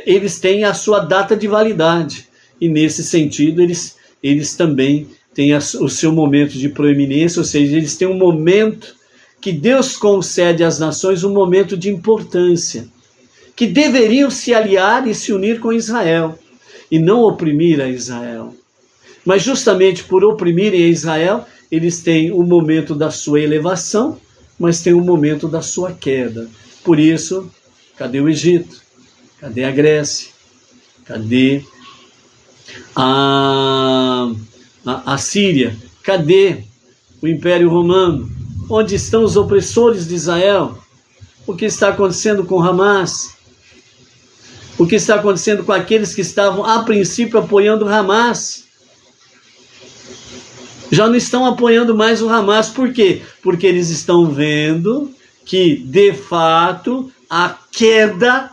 Eles têm a sua data de validade, e nesse sentido eles também têm o seu momento de proeminência, ou seja, eles têm um momento que Deus concede às nações, um momento de importância, que deveriam se aliar e se unir com Israel, e não oprimir a Israel. Mas justamente por oprimirem a Israel, eles têm o momento da sua elevação, mas têm o momento da sua queda. Por isso, cadê o Egito? Cadê a Grécia? Cadê a Síria? Cadê o Império Romano? Onde estão os opressores de Israel? O que está acontecendo com Hamas? O que está acontecendo com aqueles que estavam, a princípio, apoiando Hamas? Já não estão apoiando mais o Hamas. Por quê? Porque eles estão vendo que, de fato, a queda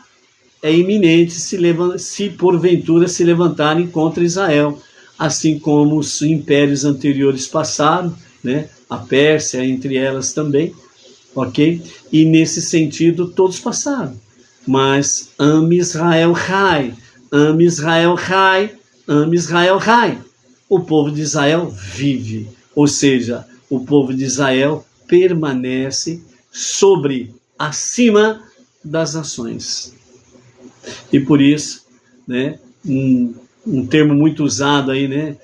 é iminente se porventura se levantarem contra Israel, assim como os impérios anteriores passaram, né? A Pérsia entre elas também, ok? E nesse sentido todos passaram. Mas ame Israel Rai, ame Israel Rai, ame Israel Rai. O povo de Israel vive, ou seja, o povo de Israel permanece acima das nações. E por isso, né, um termo muito usado aí, né,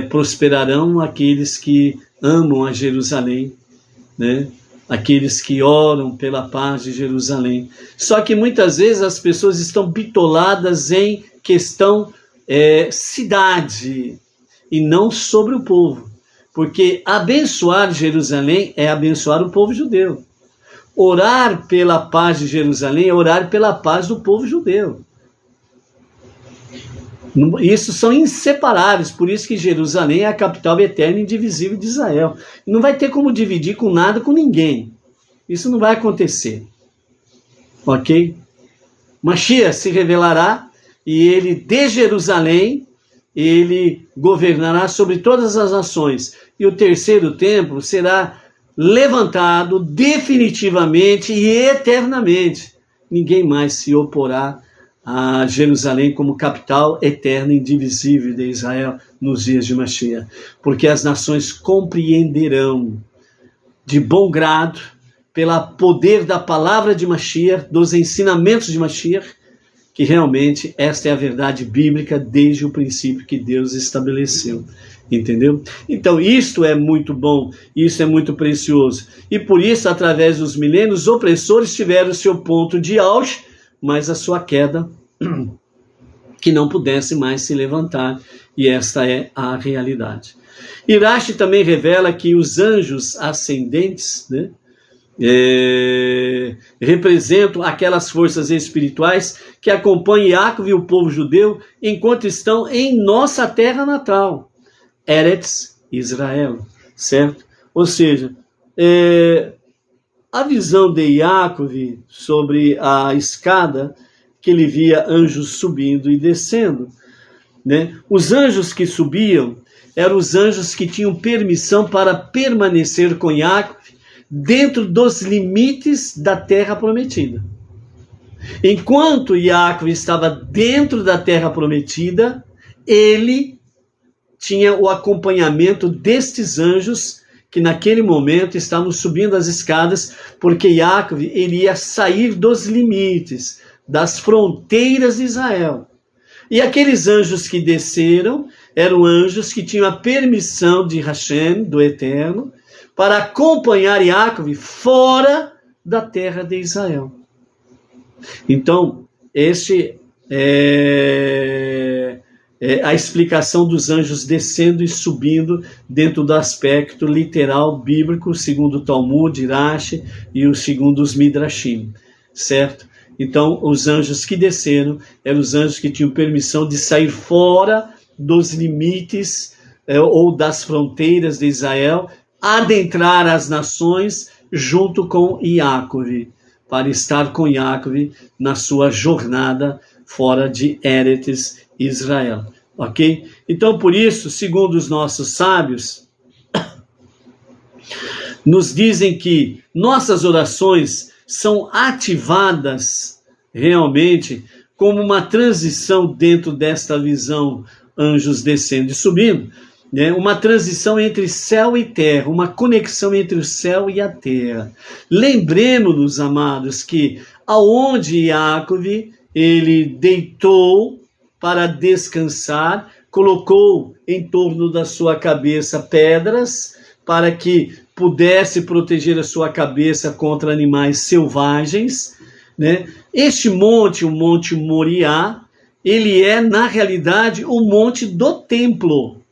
prosperarão aqueles que amam a Jerusalém, né, aqueles que oram pela paz de Jerusalém. Só que muitas vezes as pessoas estão bitoladas em questão cidade e não sobre o povo. Porque abençoar Jerusalém é abençoar o povo judeu. Orar pela paz de Jerusalém é orar pela paz do povo judeu. Isso são inseparáveis, por isso que Jerusalém é a capital eterna e indivisível de Israel. Não vai ter como dividir com nada, com ninguém. Isso não vai acontecer. Ok? Mashiach se revelará e ele, de Jerusalém, ele governará sobre todas as nações. E o terceiro templo será levantado definitivamente e eternamente. Ninguém mais se oporá a Jerusalém como capital eterna e indivisível de Israel nos dias de Mashiach. Porque as nações compreenderão de bom grado, pelo poder da palavra de Mashiach, dos ensinamentos de Mashiach, que realmente esta é a verdade bíblica desde o princípio que Deus estabeleceu. Entendeu? Então, isto é muito bom, isso é muito precioso. E por isso, através dos milênios, os opressores tiveram seu ponto de auge, mas a sua queda, que não pudesse mais se levantar. E esta é a realidade. Irache também revela que os anjos ascendentes, né, representam aquelas forças espirituais que acompanham Yaakov e o povo judeu enquanto estão em nossa terra natal, Eretz Israel, certo? Ou seja, a visão de Yaakov sobre a escada, que ele via anjos subindo e descendo, né? Os anjos que subiam eram os anjos que tinham permissão para permanecer com Yaakov dentro dos limites da terra prometida. Enquanto Yaakov estava dentro da terra prometida, ele tinha o acompanhamento destes anjos que naquele momento estavam subindo as escadas, porque Yaakov iria sair dos limites, das fronteiras de Israel. E aqueles anjos que desceram eram anjos que tinham a permissão de Hashem, do Eterno, para acompanhar Yaakov fora da terra de Israel. Então, este é a explicação dos anjos descendo e subindo dentro do aspecto literal bíblico, segundo o Talmud, Irache e segundo os Midrashim, certo? Então, os anjos que desceram eram os anjos que tinham permissão de sair fora dos limites ou das fronteiras de Israel, adentrar as nações junto com Yaakov, para estar com Yaakov na sua jornada fora de Eretz Israel, ok? Então, por isso, segundo os nossos sábios, nos dizem que nossas orações são ativadas realmente como uma transição dentro desta visão, anjos descendo e subindo, né? Uma transição entre céu e terra, uma conexão entre o céu e a terra. Lembremos-nos, amados, que aonde Yaakov ele deitou para descansar, colocou em torno da sua cabeça pedras para que pudesse proteger a sua cabeça contra animais selvagens, né? Este monte, o Monte Moriá, ele é, na realidade, o monte do templo,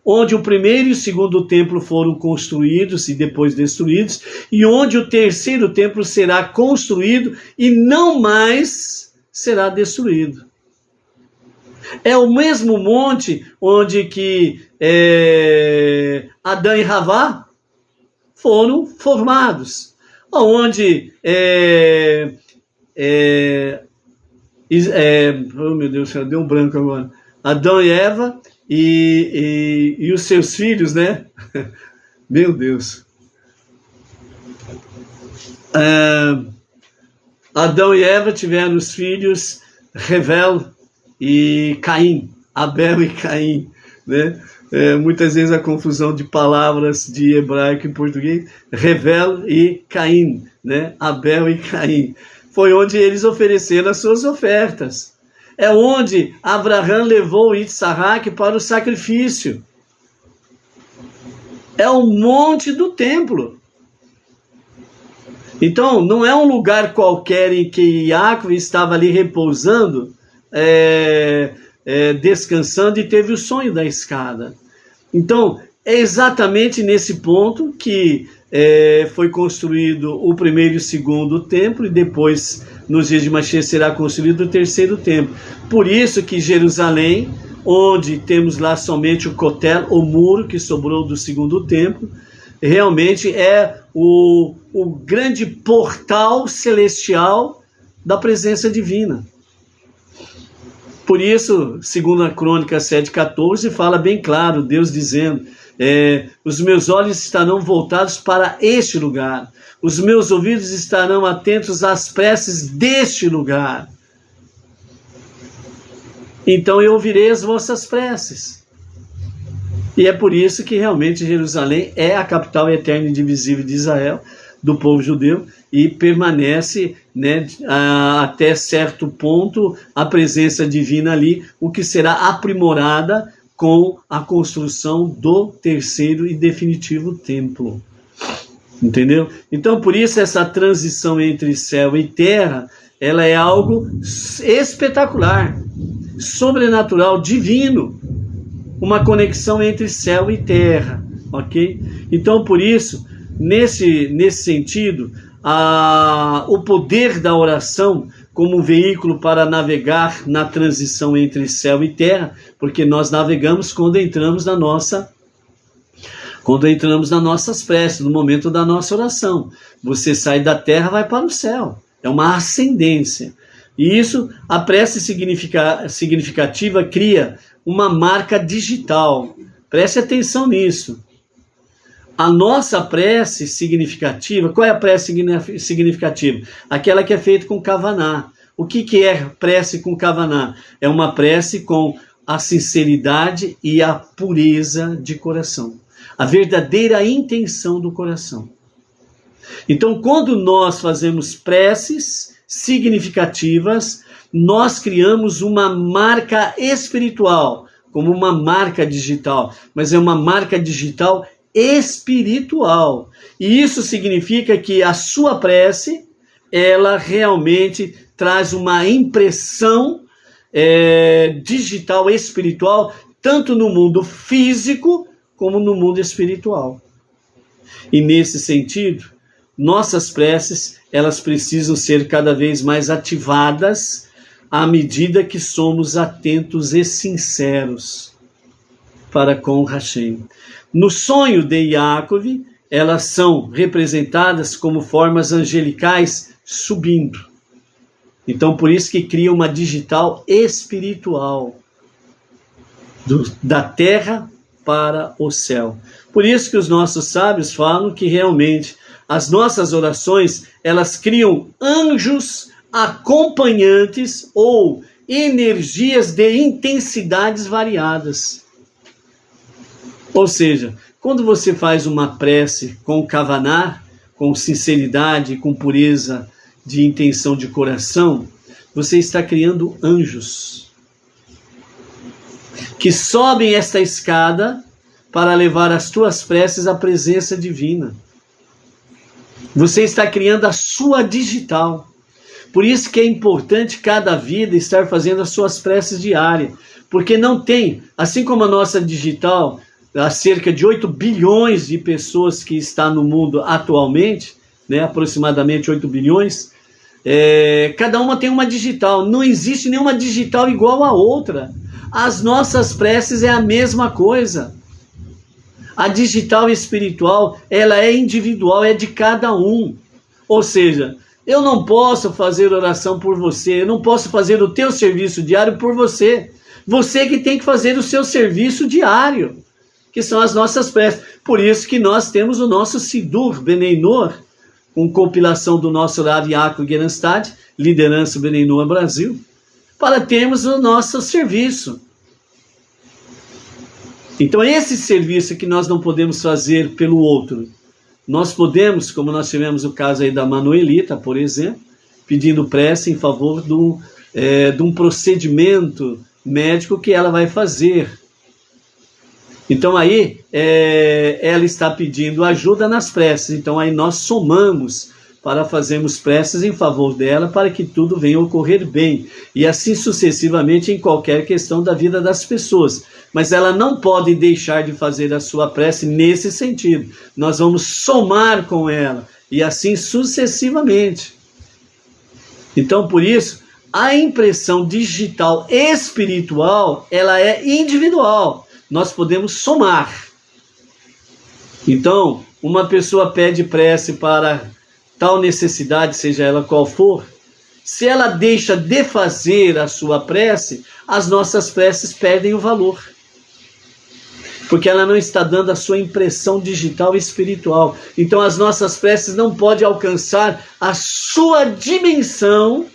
onde o primeiro e o segundo templo foram construídos e depois destruídos, e onde o terceiro templo será construído e não mais será destruído. É o mesmo monte onde que Adão e Havá foram formados, onde oh meu Deus, deu um branco agora. Adão e Eva e os seus filhos, né? Meu Deus. Adão e Eva tiveram os filhos Revel e Caim, Abel e Caim, né? Muitas vezes a confusão de palavras de hebraico e português, Revel e Caim, né? Abel e Caim. Foi onde eles ofereceram as suas ofertas. É onde Abraão levou Isaac para o sacrifício. É o monte do templo. Então, não é um lugar qualquer em que Yaakov estava ali repousando, descansando e teve o sonho da escada. Então, é exatamente nesse ponto que foi construído o primeiro e o segundo templo, e depois, nos dias de Mashiach, será construído o terceiro templo. Por isso que Jerusalém, onde temos lá somente o Kotel, o muro que sobrou do segundo templo, realmente é o grande portal celestial da presença divina. Por isso, segundo a Crônica 7,14, fala bem claro, Deus dizendo, os meus olhos estarão voltados para este lugar, os meus ouvidos estarão atentos às preces deste lugar. Então eu ouvirei as vossas preces. E é por isso que realmente Jerusalém é a capital eterna e indivisível de Israel, do povo judeu, e permanece, né, até certo ponto a presença divina ali, o que será aprimorada com a construção do terceiro e definitivo templo. Entendeu? Então, por isso, essa transição entre céu e terra, ela é algo espetacular, sobrenatural, divino. Uma conexão entre céu e terra, ok? Então, por isso, nesse sentido, o poder da oração como um veículo para navegar na transição entre céu e terra, porque nós navegamos quando entramos nas nossas preces, no momento da nossa oração. Você sai da terra, vai para o céu. É uma ascendência. E isso, a prece significativa cria uma marca digital. Preste atenção nisso. A nossa prece significativa, qual é a prece significativa? Aquela que é feita com Kavaná. O que é prece com Kavaná? É uma prece com a sinceridade e a pureza de coração. A verdadeira intenção do coração. Então, quando nós fazemos preces significativas, nós criamos uma marca espiritual, como uma marca digital, mas é uma marca digital espiritual. E isso significa que a sua prece, ela realmente traz uma impressão digital, espiritual, tanto no mundo físico como no mundo espiritual. E nesse sentido, nossas preces, elas precisam ser cada vez mais ativadas à medida que somos atentos e sinceros para com Hashem. No sonho de Yaakov, elas são representadas como formas angelicais subindo. Então, por isso que cria uma digital espiritual da terra para o céu. Por isso que os nossos sábios falam que realmente as nossas orações, elas criam anjos acompanhantes ou energias de intensidades variadas. Ou seja, quando você faz uma prece com Kavaná, com sinceridade, com pureza de intenção de coração, você está criando anjos que sobem esta escada para levar as tuas preces à presença divina. Você está criando a sua digital. Por isso que é importante cada vida estar fazendo as suas preces diárias. Porque não tem, assim como a nossa digital, há cerca de 8 bilhões de pessoas que está no mundo atualmente, né, aproximadamente 8 bilhões, cada uma tem uma digital. Não existe nenhuma digital igual a outra. As nossas preces é a mesma coisa. A digital espiritual, ela é individual, é de cada um. Ou seja, eu não posso fazer oração por você, eu não posso fazer o teu serviço diário por você. Você que tem que fazer o seu serviço diário, que são as nossas preces. Por isso que nós temos o nosso Sidur Bnei Noach, com compilação do nosso Rav Yaakov Gerenstad, liderança Bnei Noach Brasil, para termos o nosso serviço. Então esse serviço que nós não podemos fazer pelo outro, nós podemos, como nós tivemos o caso aí da Manuelita, por exemplo, pedindo prece em favor de um procedimento médico que ela vai fazer. Então aí ela está pedindo ajuda nas preces, então aí nós somamos para fazermos preces em favor dela, para que tudo venha ocorrer bem, e assim sucessivamente em qualquer questão da vida das pessoas. Mas ela não pode deixar de fazer a sua prece nesse sentido. Nós vamos somar com ela, e assim sucessivamente. Então, por isso, a impressão digital espiritual, ela é individual. Nós podemos somar. Então, uma pessoa pede prece para tal necessidade, seja ela qual for, se ela deixa de fazer a sua prece, as nossas preces perdem o valor. Porque ela não está dando a sua impressão digital e espiritual. Então as nossas preces não podem alcançar a sua dimensão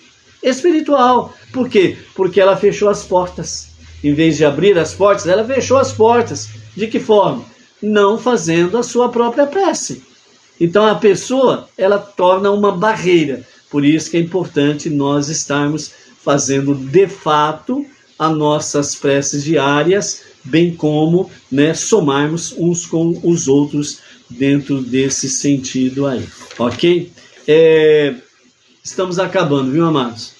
espiritual. Por quê? Porque ela fechou as portas. Em vez de abrir as portas, ela fechou as portas. De que forma? Não fazendo a sua própria prece. Então a pessoa, ela torna uma barreira. Por isso que é importante nós estarmos fazendo de fato as nossas preces diárias, bem como, né, somarmos uns com os outros dentro desse sentido aí, ok? Estamos acabando, viu, amados?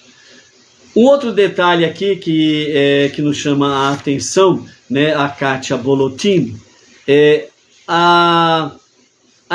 Um outro detalhe aqui que nos chama a atenção, né, a Kátia Bolotin, é a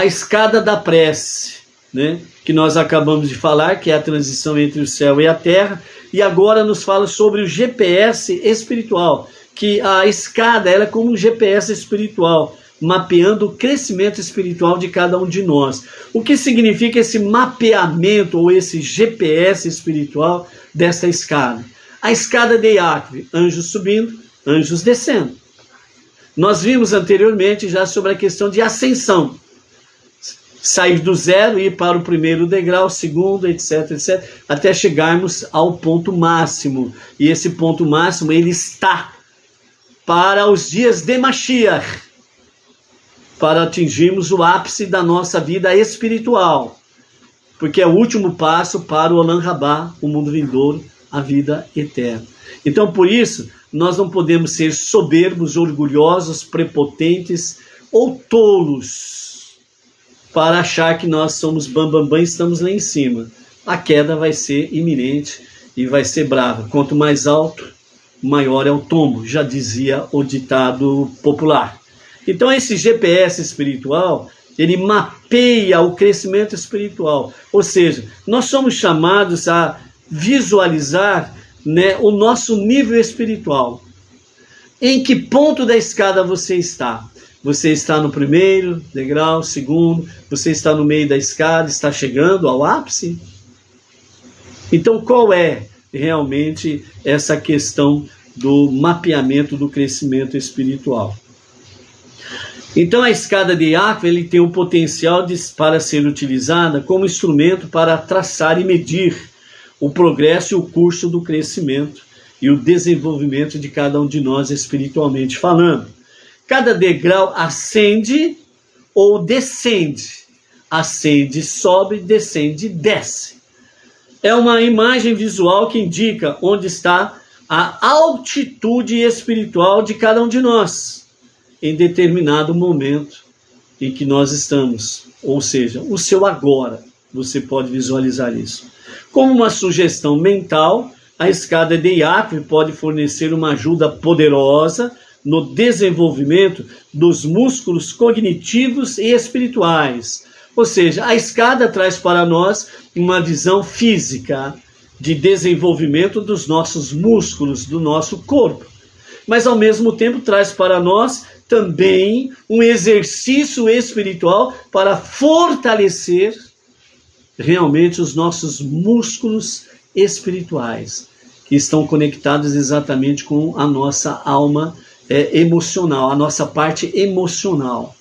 escada da prece, né, que nós acabamos de falar, que é a transição entre o céu e a terra, e agora nos fala sobre o GPS espiritual, que a escada ela é como um GPS espiritual, mapeando o crescimento espiritual de cada um de nós. O que significa esse mapeamento ou esse GPS espiritual dessa escada? A escada de Iacve, anjos subindo, anjos descendo. Nós vimos anteriormente já sobre a questão de ascensão. Sair do zero, ir para o primeiro degrau, segundo, etc, etc, até chegarmos ao ponto máximo. E esse ponto máximo, ele está para os dias de Mashiach, para atingirmos o ápice da nossa vida espiritual, porque é o último passo para o Olam Rabá, o mundo vindouro, a vida eterna. Então, por isso, nós não podemos ser soberbos, orgulhosos, prepotentes ou tolos, para achar que nós somos bambambam e estamos lá em cima. A queda vai ser iminente e vai ser brava. Quanto mais alto, maior é o tombo, já dizia o ditado popular. Então esse GPS espiritual, ele mapeia o crescimento espiritual. Ou seja, nós somos chamados a visualizar, né, o nosso nível espiritual. Em que ponto da escada você está? Você está no primeiro degrau, segundo, você está no meio da escada, está chegando ao ápice? Então qual é realmente essa questão do mapeamento do crescimento espiritual? Então a escada de Iacve, ele tem o potencial para ser utilizada como instrumento para traçar e medir o progresso e o curso do crescimento e o desenvolvimento de cada um de nós espiritualmente falando. Cada degrau ascende ou descende. Ascende, sobe, descende, desce. É uma imagem visual que indica onde está a altitude espiritual de cada um de nós, em determinado momento em que nós estamos. Ou seja, o seu agora. Você pode visualizar isso. Como uma sugestão mental, a escada de Iacve pode fornecer uma ajuda poderosa no desenvolvimento dos músculos cognitivos e espirituais. Ou seja, a escada traz para nós uma visão física de desenvolvimento dos nossos músculos, do nosso corpo. Mas ao mesmo tempo traz para nós também um exercício espiritual para fortalecer realmente os nossos músculos espirituais, que estão conectados exatamente com a nossa alma emocional, a nossa parte emocional,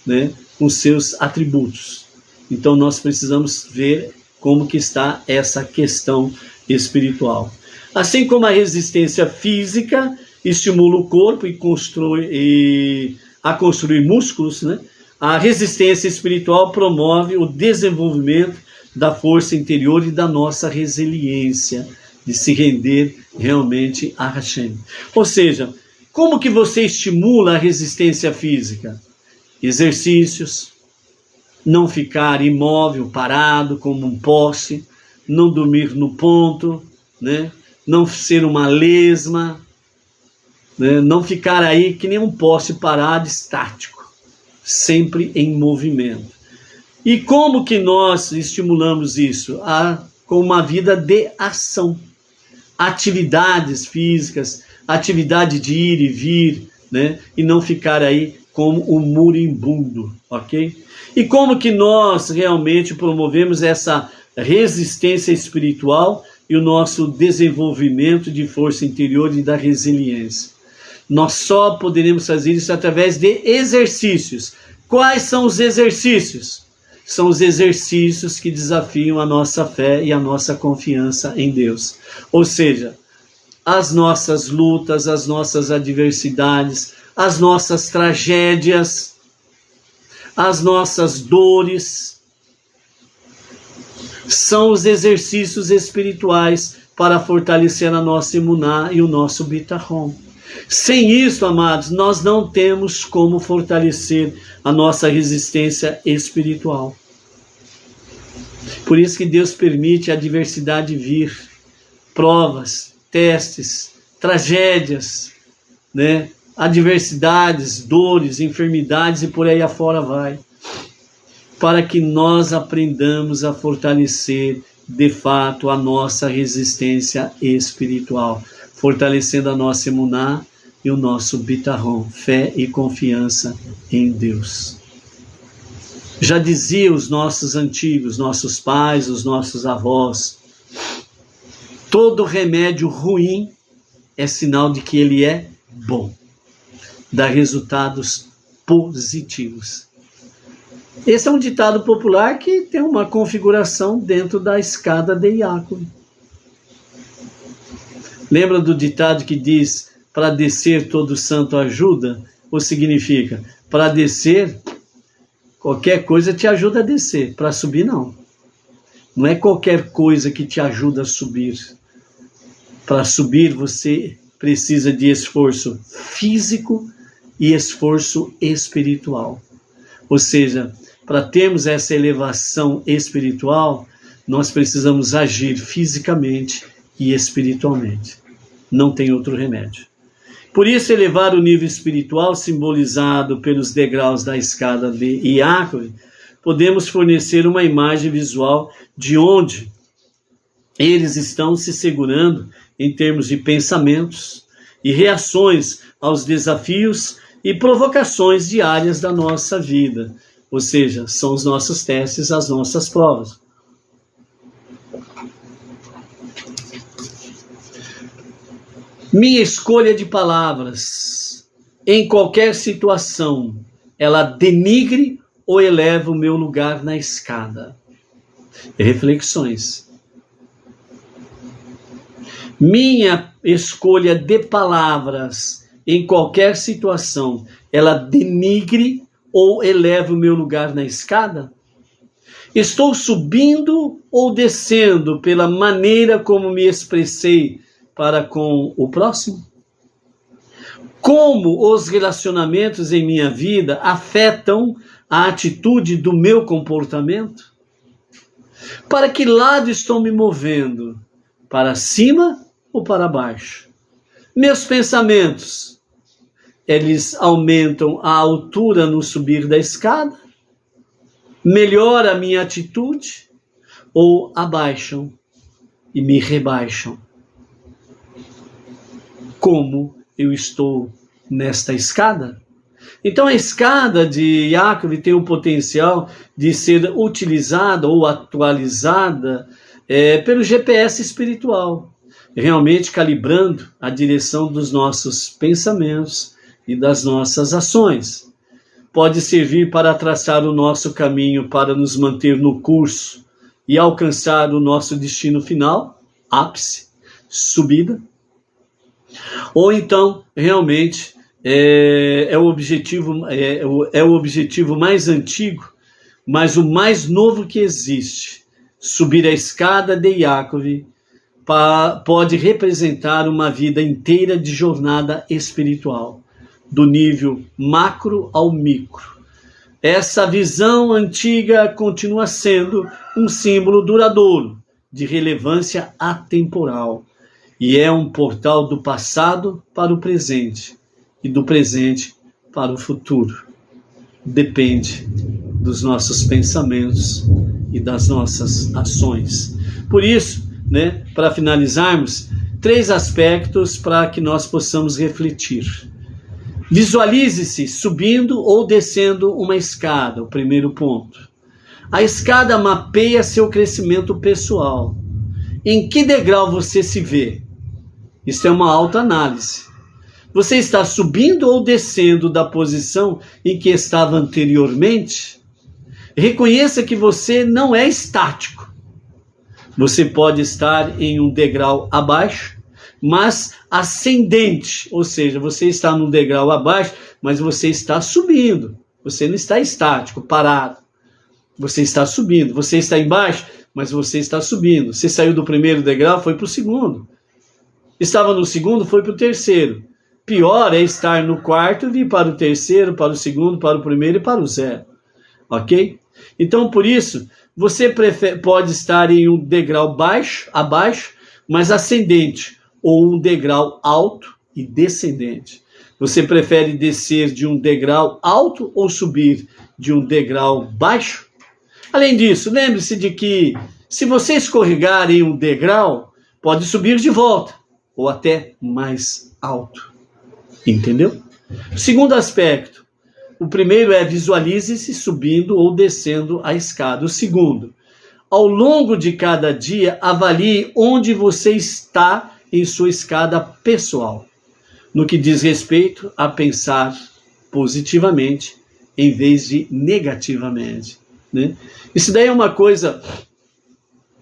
né, com seus atributos. Então nós precisamos ver como que está essa questão espiritual. Assim como a resistência física estimula o corpo a construir músculos, né, a resistência espiritual promove o desenvolvimento da força interior e da nossa resiliência, de se render realmente a Hashem. Ou seja, como que você estimula a resistência física? Exercícios, não ficar imóvel, parado, como um poste, não dormir no ponto, né? Não ser uma lesma, né? Não ficar aí que nem um poste parado, estático, sempre em movimento. E como que nós estimulamos isso? Com uma vida de ação, atividades físicas, atividade de ir e vir, né? E não ficar aí como um moribundo, ok? E como que nós realmente promovemos essa resistência espiritual e o nosso desenvolvimento de força interior e da resiliência? Nós só poderemos fazer isso através de exercícios. Quais são os exercícios? São os exercícios que desafiam a nossa fé e a nossa confiança em Deus. Ou seja, as nossas lutas, as nossas adversidades, as nossas tragédias, as nossas dores, são os exercícios espirituais para fortalecer a nossa imuná e o nosso bitachon. Sem isso, amados, nós não temos como fortalecer a nossa resistência espiritual. Por isso que Deus permite a adversidade vir, provas, testes, tragédias, né? Adversidades, dores, enfermidades e por aí afora vai, para que nós aprendamos a fortalecer de fato a nossa resistência espiritual, fortalecendo a nossa emuná e o nosso bitachon, fé e confiança em Deus. Já diziam os nossos antigos, nossos pais, os nossos avós, todo remédio ruim é sinal de que ele é bom, dá resultados positivos. Esse é um ditado popular que tem uma configuração dentro da escada de Yaakov. Lembra do ditado que diz, para descer todo santo ajuda? Ou significa, para descer, qualquer coisa te ajuda a descer, para subir não. Não é qualquer coisa que te ajuda a subir. Para subir você precisa de esforço físico e esforço espiritual. Ou seja, para termos essa elevação espiritual, nós precisamos agir fisicamente e espiritualmente. Não tem outro remédio. Por isso, elevar o nível espiritual, simbolizado pelos degraus da escada de Yaakov, podemos fornecer uma imagem visual de onde eles estão se segurando em termos de pensamentos e reações aos desafios e provocações diárias da nossa vida. Ou seja, são os nossos testes, as nossas provas. Minha escolha de palavras, em qualquer situação, ela denigre ou eleva o meu lugar na escada? Reflexões. Minha escolha de palavras, em qualquer situação, ela denigre ou eleva o meu lugar na escada? Estou subindo ou descendo pela maneira como me expressei para com o próximo? Como os relacionamentos em minha vida afetam a atitude do meu comportamento? Para que lado estou me movendo? Para cima ou para baixo? Meus pensamentos, eles aumentam a altura no subir da escada? Melhora a minha atitude? Ou abaixam e me rebaixam? Como eu estou nesta escada? Então a escada de Yaakov tem o potencial de ser utilizada ou atualizada pelo GPS espiritual, realmente calibrando a direção dos nossos pensamentos e das nossas ações. Pode servir para traçar o nosso caminho, para nos manter no curso e alcançar o nosso destino final, ápice, subida. Ou então, realmente, é o objetivo mais antigo, mas o mais novo que existe. Subir a escada de Yaakov pode representar uma vida inteira de jornada espiritual, do nível macro ao micro, essa visão antiga continua sendo um símbolo duradouro, de relevância atemporal, e é um portal do passado para o presente e do presente para o futuro. Depende dos nossos pensamentos e das nossas ações. Por isso, para finalizarmos, 3 aspectos para que nós possamos refletir. Visualize-se subindo ou descendo uma escada, o primeiro ponto. A escada mapeia seu crescimento pessoal. Em que degrau você se vê? Isso é uma autoanálise. Você está subindo ou descendo da posição em que estava anteriormente? Reconheça que você não é estático. Você pode estar em um degrau abaixo, mas ascendente, ou seja, você está num degrau abaixo, mas você está subindo. Você não está estático, parado. Você está subindo. Você está embaixo, mas você está subindo. Você saiu do primeiro degrau, foi para o segundo. Estava no segundo, foi para o terceiro. Pior é estar no quarto e vir para o terceiro, para o segundo, para o primeiro e para o zero. Ok? Então, por isso, você pode estar em um degrau abaixo, mas ascendente, ou um degrau alto e descendente. Você prefere descer de um degrau alto ou subir de um degrau baixo? Além disso, lembre-se de que se você escorregar em um degrau, pode subir de volta, ou até mais alto. Entendeu? Segundo aspecto, o primeiro é visualize-se subindo ou descendo a escada. O segundo, ao longo de cada dia, avalie onde você está em sua escada pessoal, no que diz respeito a pensar positivamente em vez de negativamente. Isso daí é uma coisa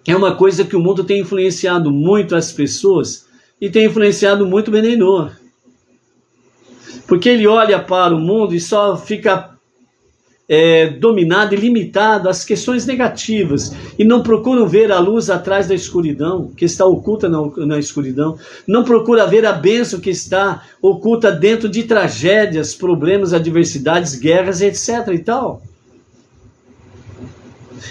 que o mundo tem influenciado muito as pessoas e tem influenciado muito o Benenor. Porque ele olha para o mundo e só fica dominado e limitado às questões negativas e não procura ver a luz atrás da escuridão, que está oculta na escuridão. Não procura ver a bênção que está oculta dentro de tragédias, problemas, adversidades, guerras, etc. e tal.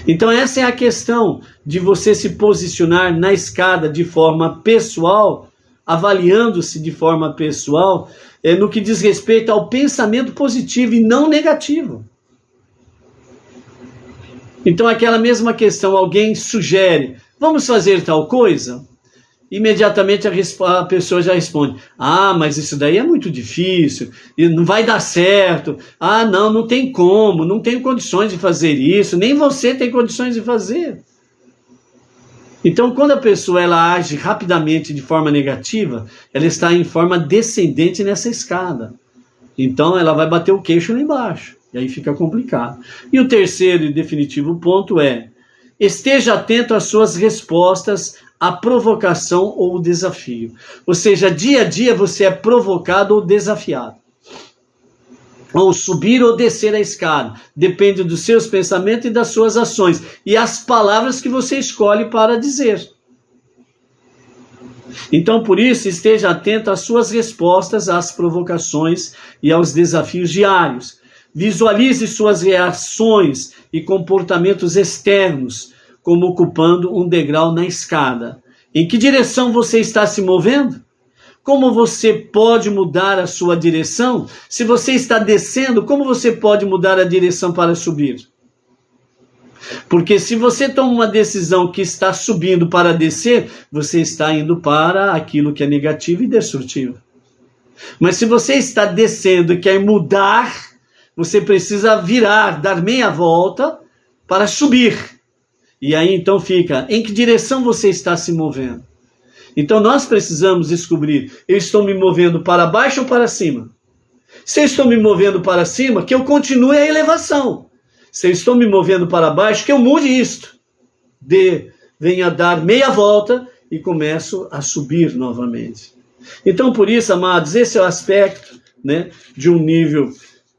Então essa é a questão de você se posicionar na escada de forma pessoal, avaliando-se de forma pessoal, no que diz respeito ao pensamento positivo e não negativo. Então aquela mesma questão, alguém sugere, vamos fazer tal coisa? Imediatamente a pessoa já responde, mas isso daí é muito difícil, não vai dar certo, não tem como, não tenho condições de fazer isso, nem você tem condições de fazer. Então quando a pessoa ela age rapidamente de forma negativa, ela está em forma descendente nessa escada. Então ela vai bater o queixo lá embaixo, e aí fica complicado. E o terceiro e definitivo ponto é, esteja atento às suas respostas à provocação ou desafio. Ou seja, dia a dia você é provocado ou desafiado. Ou subir ou descer a escada. Depende dos seus pensamentos e das suas ações. E as palavras que você escolhe para dizer. Então, por isso, esteja atento às suas respostas às provocações e aos desafios diários. Visualize suas reações e comportamentos externos como ocupando um degrau na escada. Em que direção você está se movendo? Como você pode mudar a sua direção? Se você está descendo, como você pode mudar a direção para subir? Porque se você toma uma decisão que está subindo para descer, você está indo para aquilo que é negativo e destrutivo. Mas se você está descendo e quer mudar, você precisa virar, dar meia volta para subir. E aí então fica, em que direção você está se movendo? Então nós precisamos descobrir, eu estou me movendo para baixo ou para cima? Se eu estou me movendo para cima, que eu continue a elevação. Se eu estou me movendo para baixo, que eu mude isto. Venha dar meia volta e começo a subir novamente. Então por isso, amados, esse é o aspecto, de um nível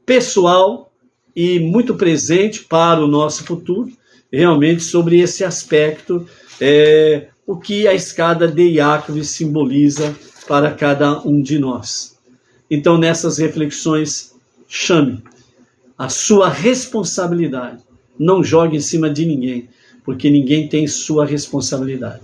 pessoal e muito presente para o nosso futuro. Realmente sobre esse aspecto, o que a escada de Iacov simboliza para cada um de nós. Então nessas reflexões, chame a sua responsabilidade. Não jogue em cima de ninguém, porque ninguém tem sua responsabilidade.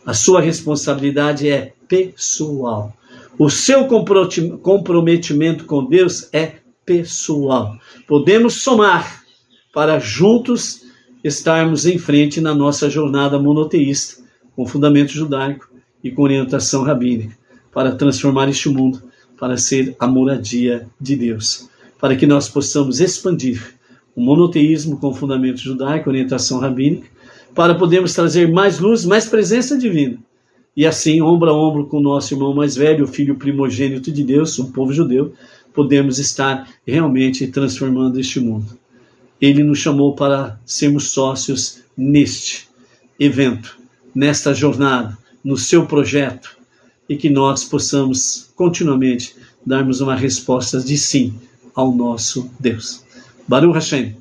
A sua responsabilidade é pessoal. O seu comprometimento com Deus é pessoal. Podemos somar para juntos estarmos em frente na nossa jornada monoteísta, com fundamento judaico e com orientação rabínica, para transformar este mundo, para ser a moradia de Deus, para que nós possamos expandir o monoteísmo com fundamento judaico, orientação rabínica, para podermos trazer mais luz, mais presença divina. E assim, ombro a ombro com o nosso irmão mais velho, o filho primogênito de Deus, o povo judeu, podemos estar realmente transformando este mundo. Ele nos chamou para sermos sócios neste evento, nesta jornada, no seu projeto, e que nós possamos continuamente darmos uma resposta de sim ao nosso Deus. Baruch Hashem.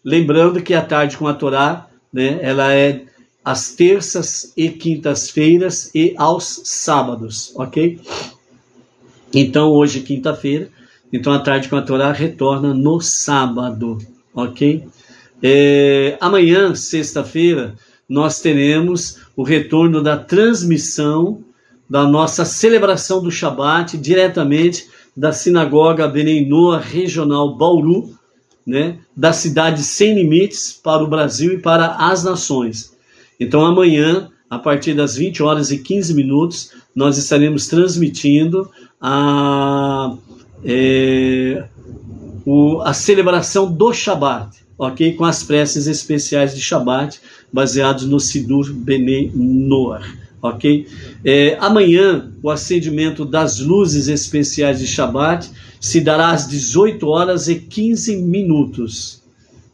Lembrando que a Tarde com a Torá, né, ela é às terças e quintas-feiras e aos sábados, ok? Então, hoje, quinta-feira, então a Tarde com a Torá retorna no sábado, ok? Amanhã, sexta-feira, nós teremos o retorno da transmissão da nossa celebração do Shabat, diretamente da Sinagoga Benei Noah Regional Bauru, né, da cidade Sem Limites, para o Brasil e para as nações. Então amanhã, a partir das 20 horas e 15 minutos, nós estaremos transmitindo a celebração do Shabat, ok? Com as preces especiais de Shabat, baseados no Sidur Benei Noah, ok? Amanhã, o acendimento das luzes especiais de Shabat se dará às 18 horas e 15 minutos,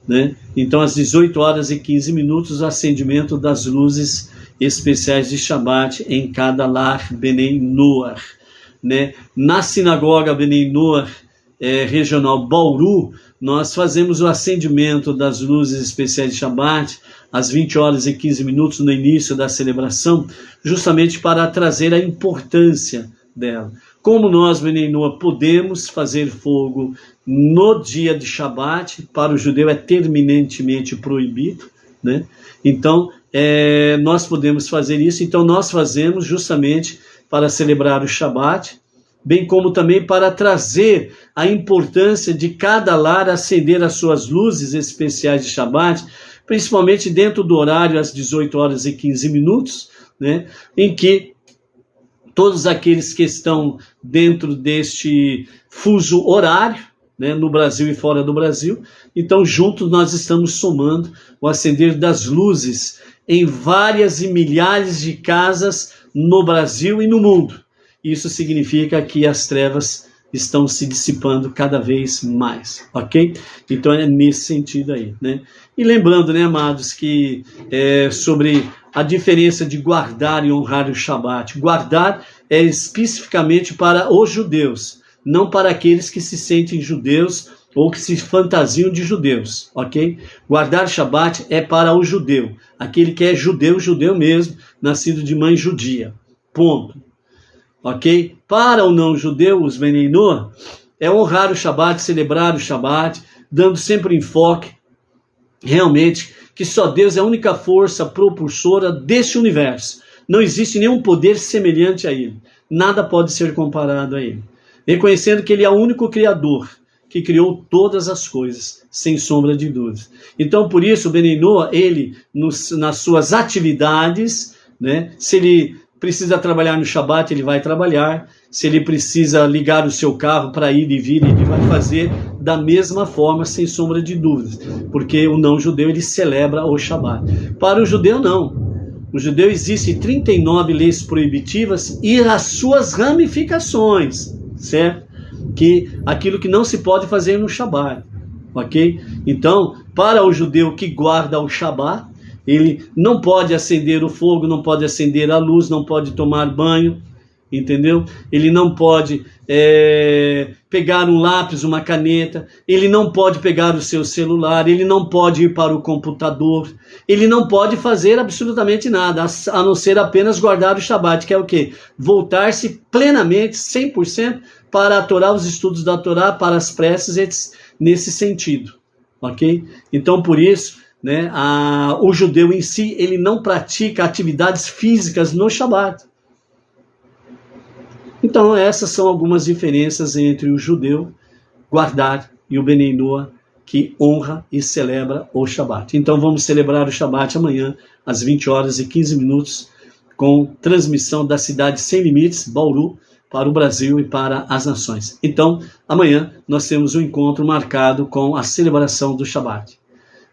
né? Então, às 18 horas e 15 minutos, o acendimento das luzes especiais de Shabat em cada lar Benei Noah, né? Na sinagoga Benei Noah regional Bauru, nós fazemos o acendimento das luzes especiais de Shabat às 20 horas e 15 minutos no início da celebração, justamente para trazer a importância dela. Como nós, Benei Noah, podemos fazer fogo no dia de Shabat, para o judeu é terminantemente proibido, né? Então, nós podemos fazer isso. Então, nós fazemos justamente para celebrar o Shabat, bem como também para trazer a importância de cada lar acender as suas luzes especiais de Shabat, principalmente dentro do horário às 18 horas e 15 minutos, né, em que todos aqueles que estão dentro deste fuso horário, né, no Brasil e fora do Brasil, então juntos nós estamos somando o acender das luzes em várias e milhares de casas no Brasil e no mundo. Isso significa que as trevas estão se dissipando cada vez mais, ok? Então é nesse sentido aí, né? E lembrando, né, amados, que sobre a diferença de guardar e honrar o Shabat. Guardar é especificamente para os judeus, não para aqueles que se sentem judeus ou que se fantasiam de judeus, ok? Guardar o Shabat é para o judeu, aquele que é judeu, judeu mesmo, nascido de mãe judia, ponto. Ok? Para o não-judeu, os Benei Noah, é honrar o Shabat, celebrar o Shabat, dando sempre enfoque, realmente, que só Deus é a única força propulsora deste universo. Não existe nenhum poder semelhante a Ele. Nada pode ser comparado a Ele. Reconhecendo que Ele é o único Criador, que criou todas as coisas, sem sombra de dúvidas. Então, por isso, o Benei Noah, ele, nas suas atividades, né, se ele precisa trabalhar no Shabat, ele vai trabalhar. Se ele precisa ligar o seu carro para ir e vir, ele vai fazer da mesma forma, sem sombra de dúvidas. Porque o não-judeu, ele celebra o Shabat. Para o judeu, não. O judeu existem 39 leis proibitivas e as suas ramificações, certo? Que aquilo que não se pode fazer no Shabat, ok? Então, para o judeu que guarda o Shabat, ele não pode acender o fogo, não pode acender a luz, não pode tomar banho, entendeu? Ele não pode pegar um lápis, uma caneta, ele não pode pegar o seu celular, ele não pode ir para o computador, ele não pode fazer absolutamente nada, a não ser apenas guardar o Shabat, que é o quê? Voltar-se plenamente, 100%, para a Torá, os estudos da Torá, para as preces, nesse sentido, ok? Então, por isso, né, o judeu em si, ele não pratica atividades físicas no Shabat. Então, essas são algumas diferenças entre o judeu guardar e o Bnei Noach, que honra e celebra o Shabat. Então, vamos celebrar o Shabat amanhã, às 20 horas e 15 minutos, com transmissão da cidade Sem Limites, Bauru, para o Brasil e para as nações. Então, amanhã nós temos um encontro marcado com a celebração do Shabat.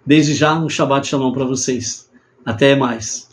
Desde já, um Shabat Shalom para vocês. Até mais.